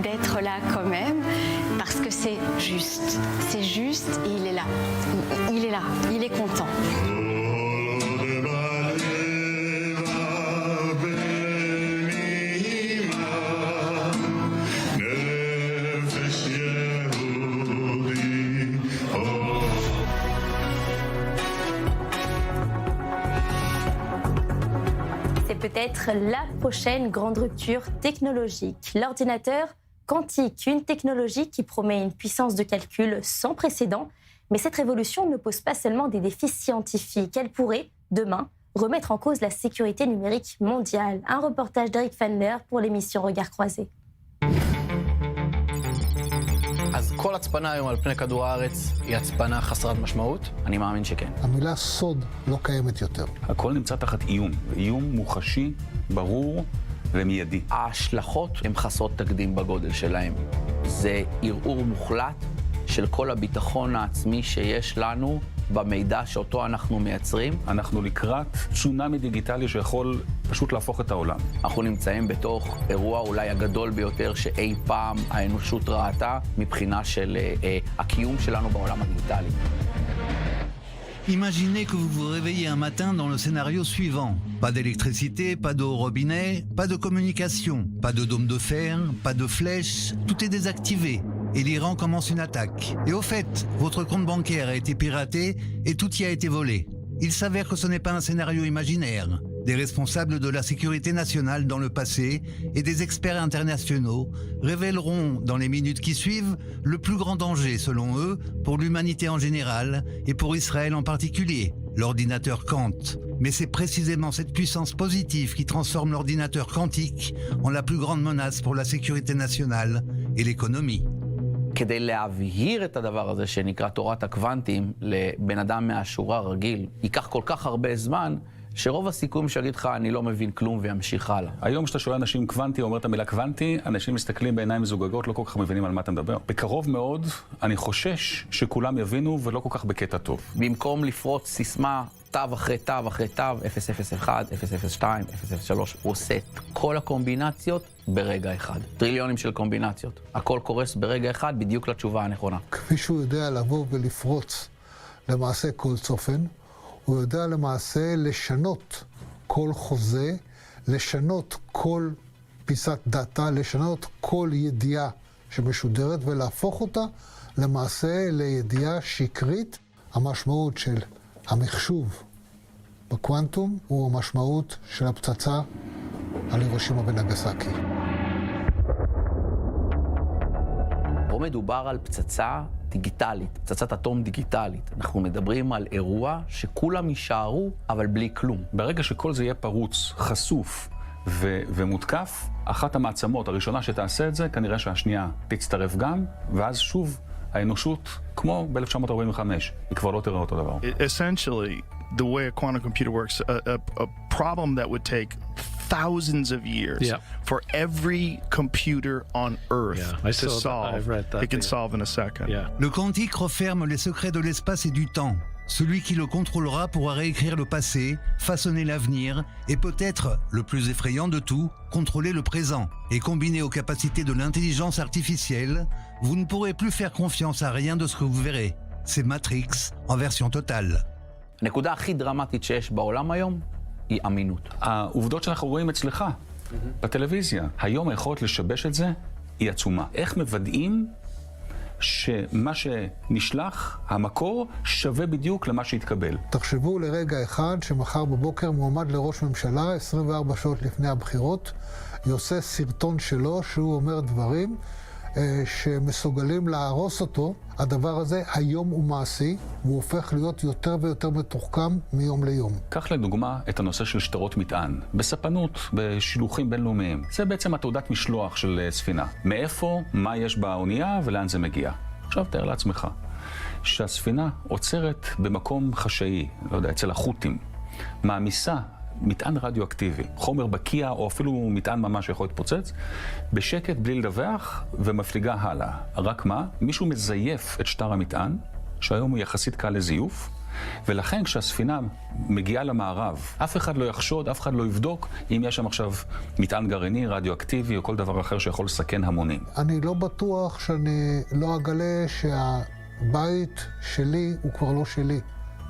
d'être là quand même, parce que c'est juste et il est là, il est là, il est content. Peut-être la prochaine grande rupture technologique. L'ordinateur quantique, une technologie qui promet une puissance de calcul sans précédent. Mais cette révolution ne pose pas seulement des défis scientifiques. Elle pourrait, demain, remettre en cause la sécurité numérique mondiale. Un reportage d'Eric Fandler pour l'émission Regard Croisé. אז כל הצפנה היום על פני כדור הארץ היא הצפנה חסרת משמעות? אני מאמין שכן. המילה סוד לא קיימת יותר. הכל נמצא תחת איום, ואיום מוחשי, ברור ומיידי. ההשלכות הן חסרות תקדים בגודל שלהם. זה ערעור מוחלט של כל הביטחון העצמי שיש לנו במידע שאותו אנחנו מייצרים. אנחנו לקראת צונאמי דיגיטלי שיכול פשוט להפוך את העולם. אנחנו נמצאים בתוך אירוע אולי הגדול ביותר שאי פעם האנושות ראתה מבחינה של הקיום שלנו בעולם הדיגיטלי. Imaginez que vous vous réveillez un matin dans le scénario suivant. Pas d'électricité, pas d'eau au robinet, pas de communication, pas de dôme de fer, pas de flèches, tout est désactivé. Et l'Iran commence une attaque. Et au fait, votre compte bancaire a été piraté et tout y a été volé. Il s'avère que ce n'est pas un scénario imaginaire. Des responsables de la sécurité nationale dans le passé et des experts internationaux révéleront dans les minutes qui suivent le plus grand danger, selon eux, pour l'humanité en général et pour Israël en particulier, l'ordinateur Quant. Mais c'est précisément cette puissance positive qui transforme l'ordinateur quantique en la plus grande menace pour la sécurité nationale et l'économie. כדי להבהיר את הדבר הזה שנקרא תורת הקוונטים לבן אדם מהשורה רגיל, ייקח כל כך הרבה זמן שרוב הסיכויים שיגיד לך אני לא מבין כלום וימשיך הלאה. היום כשאתה שואל אנשים קוונטי, אומר את המילה קוונטי, אנשים מסתכלים בעיניים מזוגגות, לא כל כך מבינים על מה אתה מדבר. בקרוב מאוד, אני חושש שכולם יבינו ולא כל כך בקטע טוב. במקום לפרוץ סיסמה תו אחרי תו אחרי תו, 001, 002, 003, הוא עושה את כל הקומבינציות ברגע אחד. טריליונים של קומבינציות. הכל קורס ברגע אחד בדיוק לתשובה הנכונה. כפי שהוא יודע לבוא ולפרוץ למעשה כל צופן, הוא יודע למעשה לשנות כל חוזה, לשנות כל פיסת דאטה, לשנות כל ידיעה שמשודרת ולהפוך אותה למעשה לידיעה שקרית. המשמעות של המחשוב בקוונטום הוא המשמעות של הפצצה על הירושימה ונגסקי. פה מדובר על פצצה דיגיטלית, פצצת אטום דיגיטלית. אנחנו מדברים על אירוע שכולם יישארו, אבל בלי כלום. ברגע שכל זה יהיה פרוץ, חשוף ומותקף, אחת המעצמות הראשונה שתעשה את זה, כנראה שהשנייה תצטרף גם, ואז שוב האנושות, כמו ב-1945, היא כבר לא תראה אותו דבר. Essentially, the way a quantum computer works, a problem that would take thousands of years for every computer on Earth to solve, it can solve in a second. Le quantique referme les secrets de l'espace et du temps. Celui qui le contrôlera pourra réécrire le passé, façonner l'avenir et peut-être, le plus effrayant de tout, contrôler le présent. Et combiné aux capacités de l'intelligence artificielle, vous ne pourrez plus faire confiance à rien de ce que vous verrez. C'est Matrix en version totale. הנקודה הכי דרמטית שיש בעולם היום היא אמינות. העובדות שאנחנו רואים אצלך בטלוויזיה, היום היכולת לשבש את זה היא עצומה. איך מוודאים שמה שנשלח, המקור, שווה בדיוק למה שהתקבל? תחשבו לרגע אחד שמחר בבוקר מועמד לראש ממשלה, 24 שעות לפני הבחירות, יוצא סרטון שלו שהוא אומר דברים שמסוגלים להרוס אותו. הדבר הזה היום הוא מעשי, והוא הופך להיות יותר ויותר מתוחכם מיום ליום. קח לדוגמה את הנושא של שטרות מטען, בספנות, בשילוחים בינלאומיים. זה בעצם התעודת משלוח של ספינה. מאיפה, מה יש באונייה ולאן זה מגיע. עכשיו תאר לעצמך שהספינה עוצרת במקום חשאי, לא יודע, אצל החות'ים, מעמיסה מטען רדיואקטיבי, חומר בקיע או אפילו מטען ממש שיכול להתפוצץ, בשקט בלי לדווח ומפליגה הלאה. רק מה? מישהו מזייף את שטר המטען, שהיום הוא יחסית קל לזיוף, ולכן כשהספינה מגיעה למערב, אף אחד לא יחשוד, אף אחד לא יבדוק אם יש שם עכשיו מטען גרעיני, רדיואקטיבי או כל דבר אחר שיכול לסכן המונים. אני לא בטוח שאני לא אגלה שהבית שלי הוא כבר לא שלי,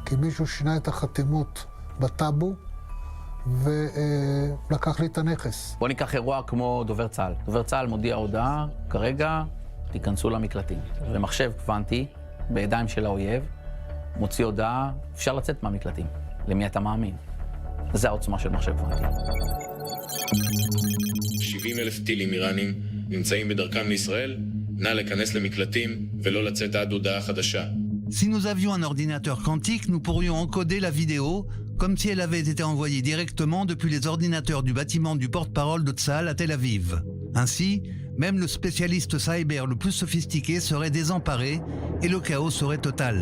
כי מישהו שינה את החתימות בטאבו ולקח לי את הנכס. בוא ניקח אירוע כמו דובר צה"ל. דובר צה"ל מודיע הודעה, כרגע תיכנסו למקלטים. ומחשב קוונטי בידיים של האויב, מוציא הודעה, אפשר לצאת מהמקלטים. למי אתה מאמין? זה העוצמה של מחשב קוונטי. 70,000 טילים איראנים נמצאים בדרכם לישראל, נא להיכנס למקלטים ולא לצאת עד הודעה חדשה. Si nous avions un ordinateur quantique, nous pourrions encoder la vidéo comme si elle avait été envoyée directement depuis les ordinateurs du bâtiment du porte-parole de Tsahal à Tel Aviv. Ainsi, même le spécialiste cyber le plus sophistiqué serait désemparé et le chaos serait total.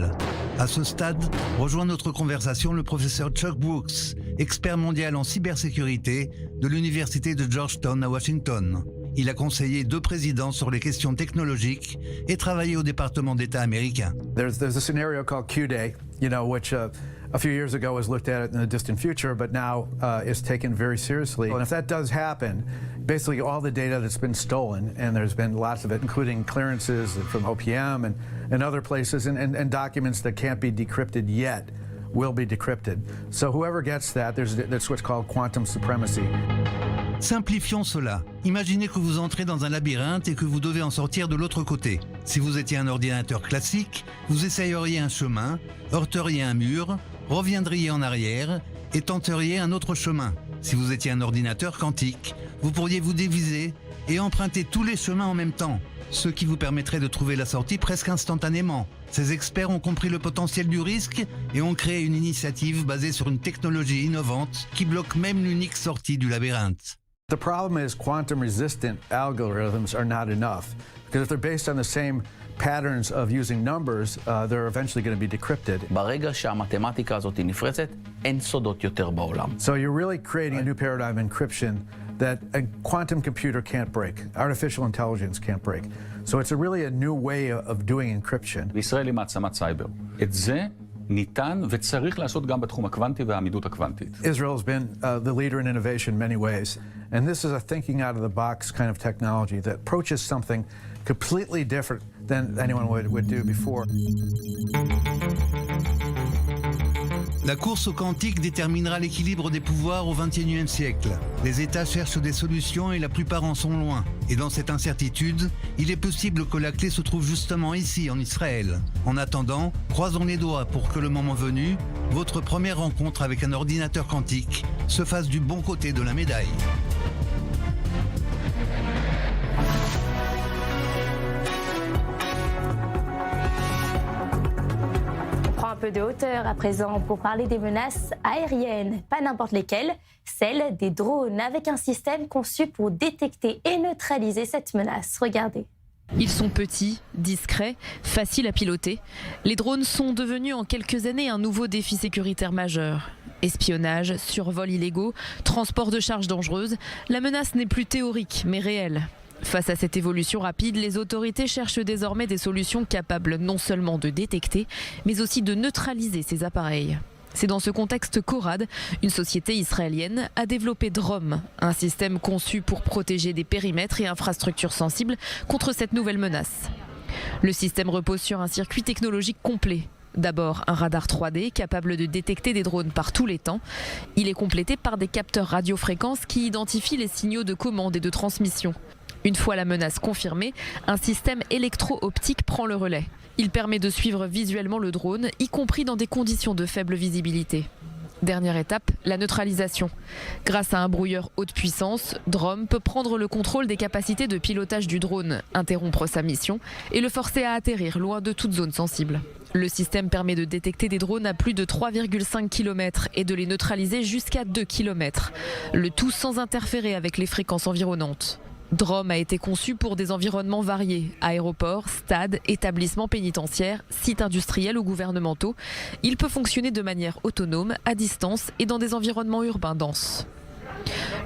À ce stade, rejoint notre conversation le professeur Chuck Brooks, expert mondial en cybersécurité de l'université de Georgetown à Washington. Il a conseillé 2 présidents sur les questions technologiques et travaillé au département d'État américain. There's a scenario called Q-Day, which a few years ago was looked at in the distant future, but now is taken very seriously. And if that does happen, basically all the data that's been stolen, and there's been lots of it, including clearances from OPM and other places, and documents that can't be decrypted yet, will be decrypted. So whoever gets that, that's what's called quantum supremacy. Simplifions cela. Imaginez que vous entrez dans un labyrinthe et que vous devez en sortir de l'autre côté. Si vous étiez un ordinateur classique, vous essayeriez un chemin, heurteriez un mur, reviendriez en arrière et tenteriez un autre chemin. Si vous étiez un ordinateur quantique, vous pourriez vous diviser et emprunter tous les chemins en même temps, ce qui vous permettrait de trouver la sortie presque instantanément. Ces experts ont compris le potentiel du risque et ont créé une initiative basée sur une technologie innovante qui bloque même l'unique sortie du labyrinthe. The problem is quantum-resistant algorithms are not enough, because if they're based on the same patterns of using numbers, they're eventually going to be decrypted. ברגע שהמתמטיקה הזאת נפרצת, אין סודות יותר בעולם. So you're really creating a new paradigm of encryption that a quantum computer can't break, artificial intelligence can't break. So it's really a new way of doing encryption. ישראל היא מעצמת סייבר. את זה ניתן וצריך לעשות גם בתחום הקוונטי והעמידות הקוונטית. Israel has been the leader in innovation in many ways, and this is a thinking out of the box kind of technology that approaches something completely different than anyone would do before. La course au quantique déterminera l'équilibre des pouvoirs au XXIe siècle. Les États cherchent des solutions et la plupart en sont loin. Et dans cette incertitude, il est possible que la clé se trouve justement ici, en Israël. En attendant, croisons les doigts pour que le moment venu, votre première rencontre avec un ordinateur quantique se fasse du bon côté de la médaille. Un peu de hauteur à présent pour parler des menaces aériennes, pas n'importe lesquelles, celles des drones, avec un système conçu pour détecter et neutraliser cette menace. Regardez. Ils sont petits, discrets, faciles à piloter. Les drones sont devenus en quelques années un nouveau défi sécuritaire majeur. Espionnage, survols illégaux, transport de charges dangereuses, la menace n'est plus théorique mais réelle. Face à cette évolution rapide, les autorités cherchent désormais des solutions capables non seulement de détecter, mais aussi de neutraliser ces appareils. C'est dans ce contexte qu'Orad, une société israélienne, a développé DROM, un système conçu pour protéger des périmètres et infrastructures sensibles contre cette nouvelle menace. Le système repose sur un circuit technologique complet. D'abord, un radar 3D capable de détecter des drones par tous les temps. Il est complété par des capteurs radiofréquences qui identifient les signaux de commande et de transmission. Une fois la menace confirmée, un système électro-optique prend le relais. Il permet de suivre visuellement le drone, y compris dans des conditions de faible visibilité. Dernière étape, la neutralisation. Grâce à un brouilleur haute puissance, DROM peut prendre le contrôle des capacités de pilotage du drone, interrompre sa mission et le forcer à atterrir loin de toute zone sensible. Le système permet de détecter des drones à plus de 3,5 km et de les neutraliser jusqu'à 2 km. Le tout sans interférer avec les fréquences environnantes. Drom a été conçu pour des environnements variés, aéroports, stades, établissements pénitentiaires, sites industriels ou gouvernementaux. Il peut fonctionner de manière autonome, à distance et dans des environnements urbains denses.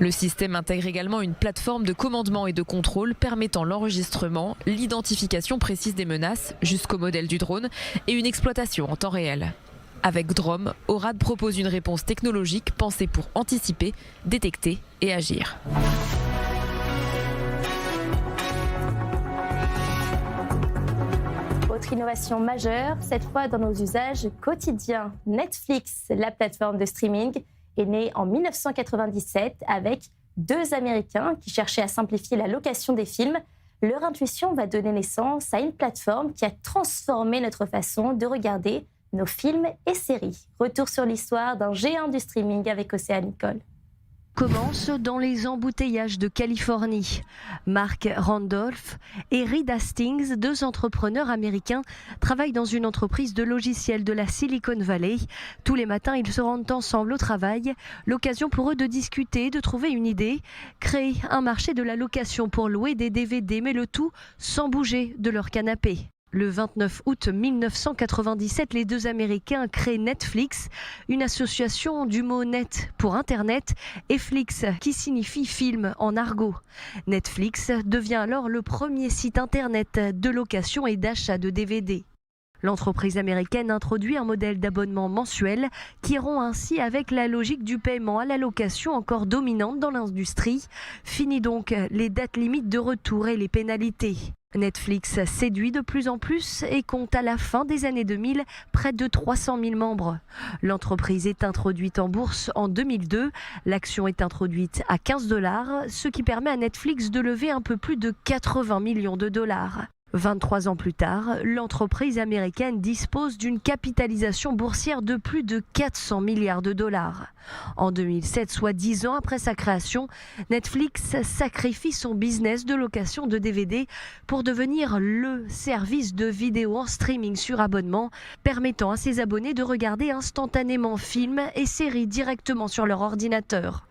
Le système intègre également une plateforme de commandement et de contrôle permettant l'enregistrement, l'identification précise des menaces jusqu'au modèle du drone et une exploitation en temps réel. Avec Drom, ORAD propose une réponse technologique pensée pour anticiper, détecter et agir. Autre innovation majeure, cette fois dans nos usages quotidiens. Netflix, la plateforme de streaming, est née en 1997 avec 2 Américains qui cherchaient à simplifier la location des films. Leur intuition va donner naissance à une plateforme qui a transformé notre façon de regarder nos films et séries. Retour sur l'histoire d'un géant du streaming avec Océane Nicole. Commence dans les embouteillages de Californie. Mark Randolph et Reed Hastings, 2 entrepreneurs américains, travaillent dans une entreprise de logiciels de la Silicon Valley. Tous les matins, ils se rendent ensemble au travail. L'occasion pour eux de discuter, de trouver une idée. Créer un marché de la location pour louer des DVD, mais le tout sans bouger de leur canapé. Le 29 août 1997, les 2 Américains créent Netflix, une association du mot net pour Internet et Flix qui signifie film en argot. Netflix devient alors le premier site Internet de location et d'achat de DVD. L'entreprise américaine introduit un modèle d'abonnement mensuel qui rompt ainsi avec la logique du paiement à la location encore dominante dans l'industrie. Fini donc les dates limites de retour et les pénalités. Netflix séduit de plus en plus et compte à la fin des années 2000 près de 300 000 membres. L'entreprise est introduite en bourse en 2002. L'action est introduite à $15, ce qui permet à Netflix de lever un peu plus de 80 millions de dollars. 23 ans plus tard, l'entreprise américaine dispose d'une capitalisation boursière de plus de 400 milliards de dollars. En 2007, soit 10 ans après sa création, Netflix sacrifie son business de location de DVD pour devenir le service de vidéo en streaming sur abonnement, permettant à ses abonnés de regarder instantanément films et séries directement sur leur ordinateur.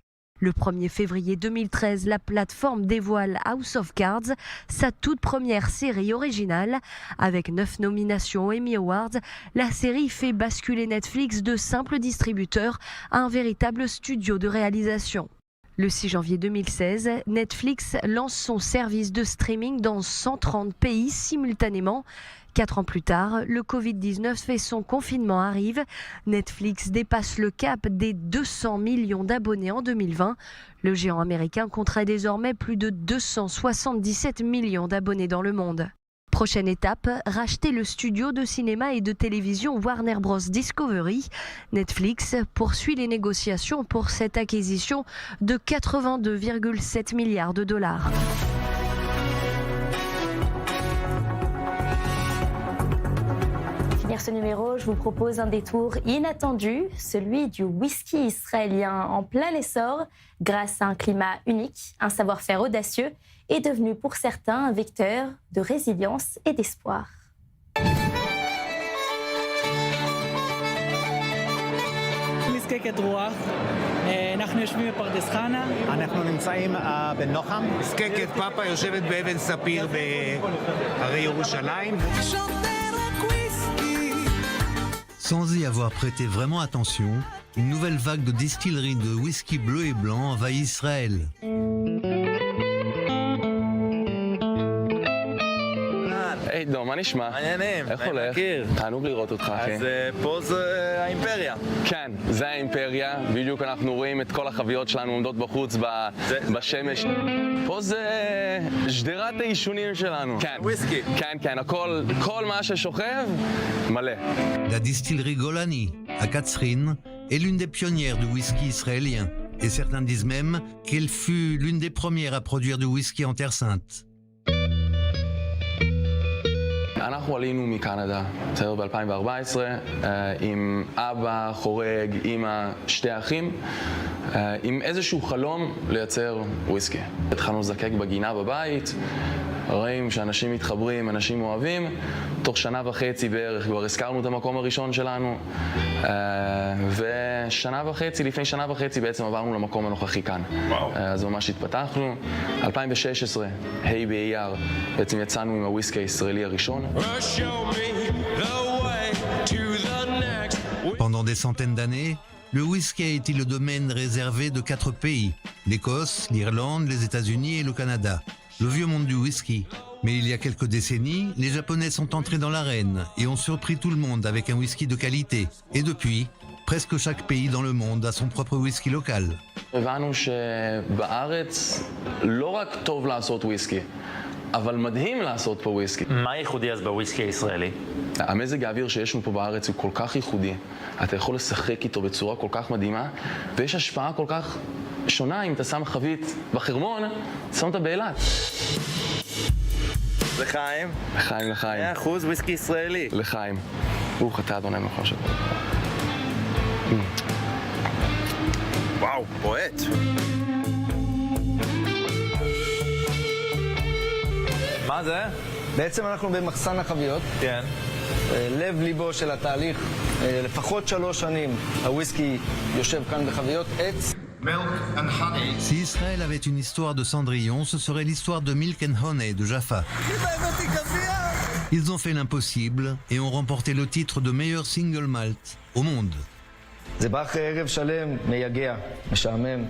Le 1er février 2013, la plateforme dévoile House of Cards, sa toute première série originale. Avec 9 nominations aux Emmy Awards, la série fait basculer Netflix de simple distributeur à un véritable studio de réalisation. Le 6 janvier 2016, Netflix lance son service de streaming dans 130 pays simultanément. 4 ans plus tard, le Covid-19 et son confinement arrivent. Netflix dépasse le cap des 200 millions d'abonnés en 2020. Le géant américain compterait désormais plus de 277 millions d'abonnés dans le monde. Prochaine étape, racheter le studio de cinéma et de télévision Warner Bros. Discovery. Netflix poursuit les négociations pour cette acquisition de 82,7 milliards de dollars. Pour finir ce numéro, je vous propose un détour inattendu, celui du whisky israélien en plein essor. Grâce à un climat unique, un savoir-faire audacieux, est devenu pour certains un vecteur de résilience et d'espoir. מזקקת רוח, אנחנו יושבים בפרדס חנה. אנחנו נמצאים בנוחם. מזקקת פאפה יושבת באבן ספיר בהרי ירושלים. Sans y avoir prêté vraiment attention, une nouvelle vague de distilleries de whisky bleu et blanc envahit Israël. היי דום, מה נשמע? מעניינים, איך הולך? תענוג לראות אותך, אחי. אז פה זה האימפריה. כן, זה האימפריה. בדיוק אנחנו רואים את כל החביות שלנו עומדות בחוץ בשמש. פה זה שדרת העישונים שלנו. כן, וויסקי. כן, כן, כל מה ששוכב, מלא. La distillerie Golani, à Katzrin, est l'une des pionnières du whisky israélien. Et certains disent même qu'elle fut l'une des premières à produire du whisky en Terre Sainte. אנחנו עלינו מקנדה, בסדר, ב-2014, עם אבא, חורג, אמא, 2 אחים, עם איזשהו חלום לייצר וויסקי. התחלנו לזקק בגינה בבית, רואים שאנשים מתחברים, אנשים אוהבים, תוך 1.5 שנה בערך כבר הזכרנו את המקום הראשון שלנו, לפני שנה וחצי בעצם עברנו למקום הנוכחי כאן. אז ממש התפתחנו. 2016, ה' באייר, בעצם יצאנו עם הוויסקי הישראלי הראשון. Pendant des centaines d'années, le whisky a été le domaine réservé de 4 pays, l'Écosse, l'Irlande, les États-Unis et le Canada. Le vieux monde du whisky. Mais il y a quelques décennies, les Japonais sont entrés dans l'arène et ont surpris tout le monde avec un whisky de qualité. Et depuis, presque chaque pays dans le monde a son propre whisky local. הבנו שבארץ לא רק טוב לעשות וויסקי, אבל מדהים לעשות פה וויסקי. מה ייחודי אז בוויסקי הישראלי? המזג האוויר שיש לנו פה בארץ הוא כל כך ייחודי. אתה יכול לשחק איתו בצורה כל כך מדהימה, ויש השפעה כל כך שונה אם אתה שם חבית בחרמון, שם אותה באילת. לחיים? לחיים, לחיים. 100% וויסקי ישראלי. לחיים. ברוך אתה אדוני מלך העולם. וואו, פואט. מה זה? בעצם אנחנו במחסן החביות. כן. לב ליבו של התהליך, לפחות 3 שנים הוויסקי יושב כאן בחביות עץ. Si Israël avait une histoire de Cendrillon, ce serait l'histoire de Milk and Honey de Jaffa. Ils ont fait l'impossible et ont remporté le titre de meilleur single malt au monde. זה בא אחרי ערב שלם, מייגע, משעמם,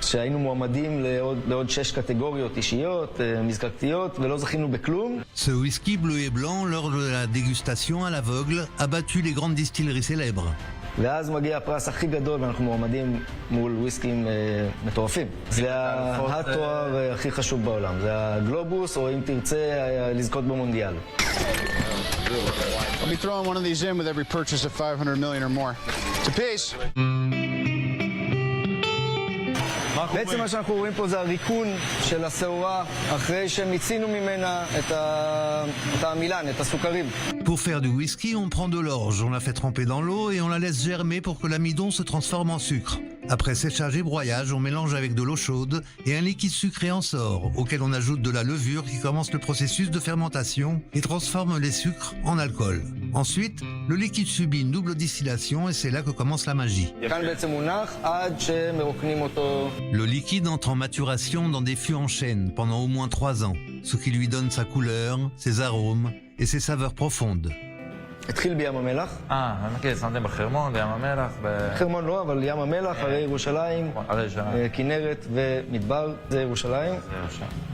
שהיינו מועמדים לעוד 6 קטגוריות אישיות, מזקקתיות, ולא זכינו בכלום. Ce whisky bleu et blanc, lors de la dégustation à l'aveugle, a battu les grandes distilleries célèbres. ואז מגיע הפרס הכי גדול, ואנחנו מועמדים מול וויסקים מטורפים. זה התואר הכי חשוב בעולם. זה הגלובוס, או אם תרצה, לזכות במונדיאל. I'll be throwing one of these in with every purchase of 500 million or more. It's a piece. בעצם מה שאנחנו רואים פה זה הריקון של השעורה אחרי שמיצינו ממנה את המילן, את הסוכרים. Pour faire du whisky, on prend de l'orge, on la fait tremper dans l'eau et on la laisse germer pour que l'amidon se transforme en sucre. Après séchage et broyage, on mélange avec de l'eau chaude et un liquide sucré en sort, auquel on ajoute de la levure qui commence le processus de fermentation et transforme les sucres en alcool. Ensuite, le liquide subit une double distillation et c'est là que commence la magie. Le liquide entre en maturation dans des fûts en chêne pendant au moins 3 ans, ce qui lui donne sa couleur, ses arômes et ses saveurs profondes. התחיל בים המלח. מכיר, שמתם בחרמון, בים המלח. חרמון לא, אבל ים המלח, הרי ירושלים, כנרת ומדבר, זה ירושלים.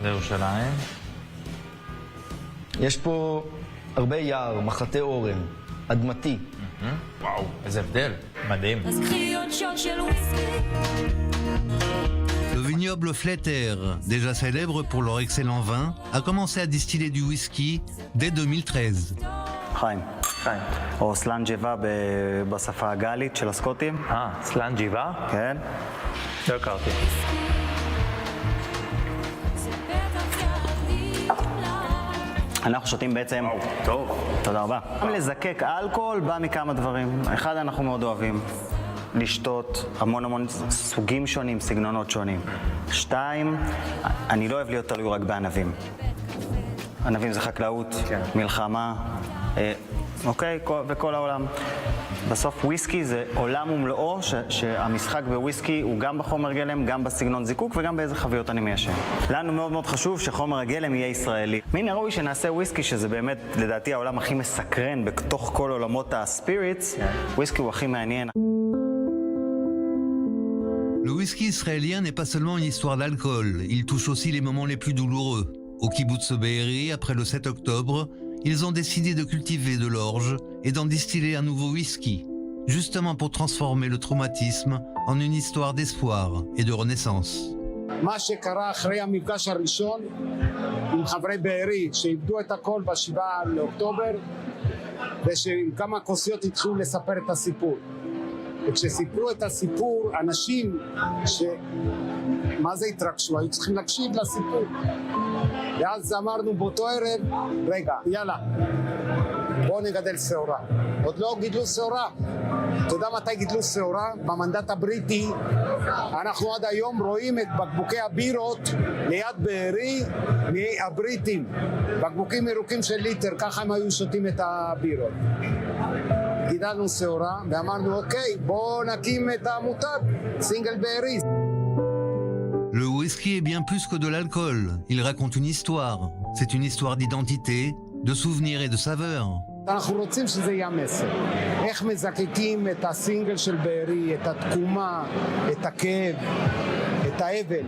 זה ירושלים. יש פה הרבה יער, מחטי אורן, אדמתי. וואו, איזה הבדל, מדהים. Le vignoble Fletter, déjà célèbre pour leur excellent vin, a commencé à distiller du whisky dès 2013. חיים. או סלנג'יבה בשפה הגלית של הסקוטים. סלנג'יבה? כן. לא הכרתי. אנחנו שותים בעצם... טוב. תודה רבה. גם לזקק אלכוהול בא מכמה דברים. אחד, אנחנו מאוד אוהבים לשתות המון סוגים שונים, סגנונות שונים. 2, אני לא אוהב להיות תלוי רק בענבים. ענבים זה חקלאות, מלחמה, אוקיי, וכל העולם. בסוף וויסקי זה עולם ומלואו, שהמשחק בוויסקי הוא גם בחומר גלם, גם בסגנון זיקוק וגם באיזה חוויות אני מיישן. לנו מאוד מאוד חשוב שחומר הגלם יהיה ישראלי. מן הראוי שנעשה וויסקי, שזה באמת לדעתי העולם הכי מסקרן בתוך כל עולמות הספיריטס, וויסקי הוא הכי מעניין. Le whisky israélien n'est pas seulement une histoire d'alcool, il touche aussi les moments les plus douloureux. Au kibbutz Be'eri, après le 7 octobre, ils ont décidé de cultiver de l'orge et d'en distiller un nouveau whisky, justement pour transformer le traumatisme en une histoire d'espoir et de renaissance. מה שקרה אחרי המפגש הראשון עם חברי בארי שאיבדו את הכל ב7 לאוקטובר ושעם כמה כוסיות התחילו לספר את הסיפור. וכשסיפרו את הסיפור, אנשים מה זה התרגשו? היו צריכים להקשיב לסיפור. ואז אמרנו באותו ערב, רגע, יאללה, בואו נגדל שעורה. עוד לא גידלו שעורה. אתה יודע מתי גידלו שעורה? במנדט הבריטי. אנחנו עד היום רואים את בקבוקי הבירות ליד בארי מהבריטים. בקבוקים ירוקים של ליטר, ככה הם היו שותים את הבירות. גידלנו שעורה ואמרנו, אוקיי, בואו נקים את העמותת סינגל בארי. Le whisky est bien plus que de l'alcool. Il raconte une histoire. C'est une histoire d'identité, de souvenirs et de saveurs. אנחנו רוצים שזה יהיה מסר. איך מזקקים את הסינגל של בארי, את התקומה, את הכאב, את האבל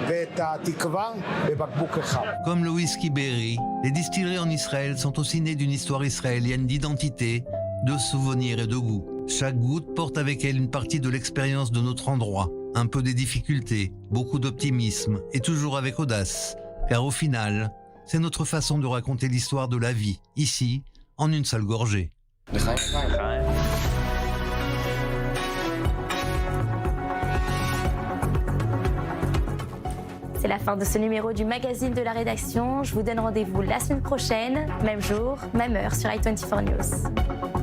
ואת התקווה בבקבוק אחד. Comme le whisky Berry, les distilleries en Israël sont aussi nées d'une histoire israélienne d'identité, de souvenirs et de goût. Chaque goutte porte avec elle une partie de l'expérience de notre endroit. Un peu des difficultés, beaucoup d'optimisme et toujours avec audace. Car au final, c'est notre façon de raconter l'histoire de la vie, ici, en une seule gorgée. C'est la fin de ce numéro du magazine de la rédaction. Je vous donne rendez-vous la semaine prochaine, même jour, même heure sur i24 News.